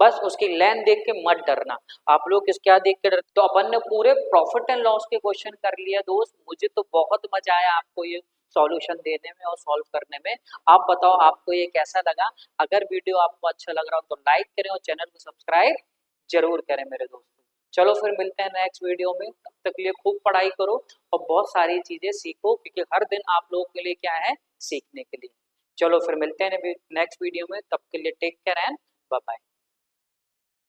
बस उसकी लाइन देख के मत डरना, आप लोग किस क्या देख के डरते। तो अपन ने पूरे प्रॉफिट एंड लॉस के क्वेश्चन कर लिया दोस्त, मुझे तो बहुत मजा आया आपको ये सॉल्यूशन देने में और सॉल्व करने में। आप बताओ आपको ये कैसा लगा, अगर वीडियो आपको अच्छा लग रहा हो तो लाइक करें और चैनल को सब्सक्राइब जरूर करें मेरे दोस्तों। चलो फिर मिलते हैं नेक्स्ट वीडियो में, तब तक के लिए खूब पढ़ाई करो और बहुत सारी चीजें सीखो, क्योंकि हर दिन आप लोगों के लिए क्या है सीखने के लिए। चलो फिर मिलते हैं नेक्स्ट वीडियो में, तब के लिए take care and bye bye.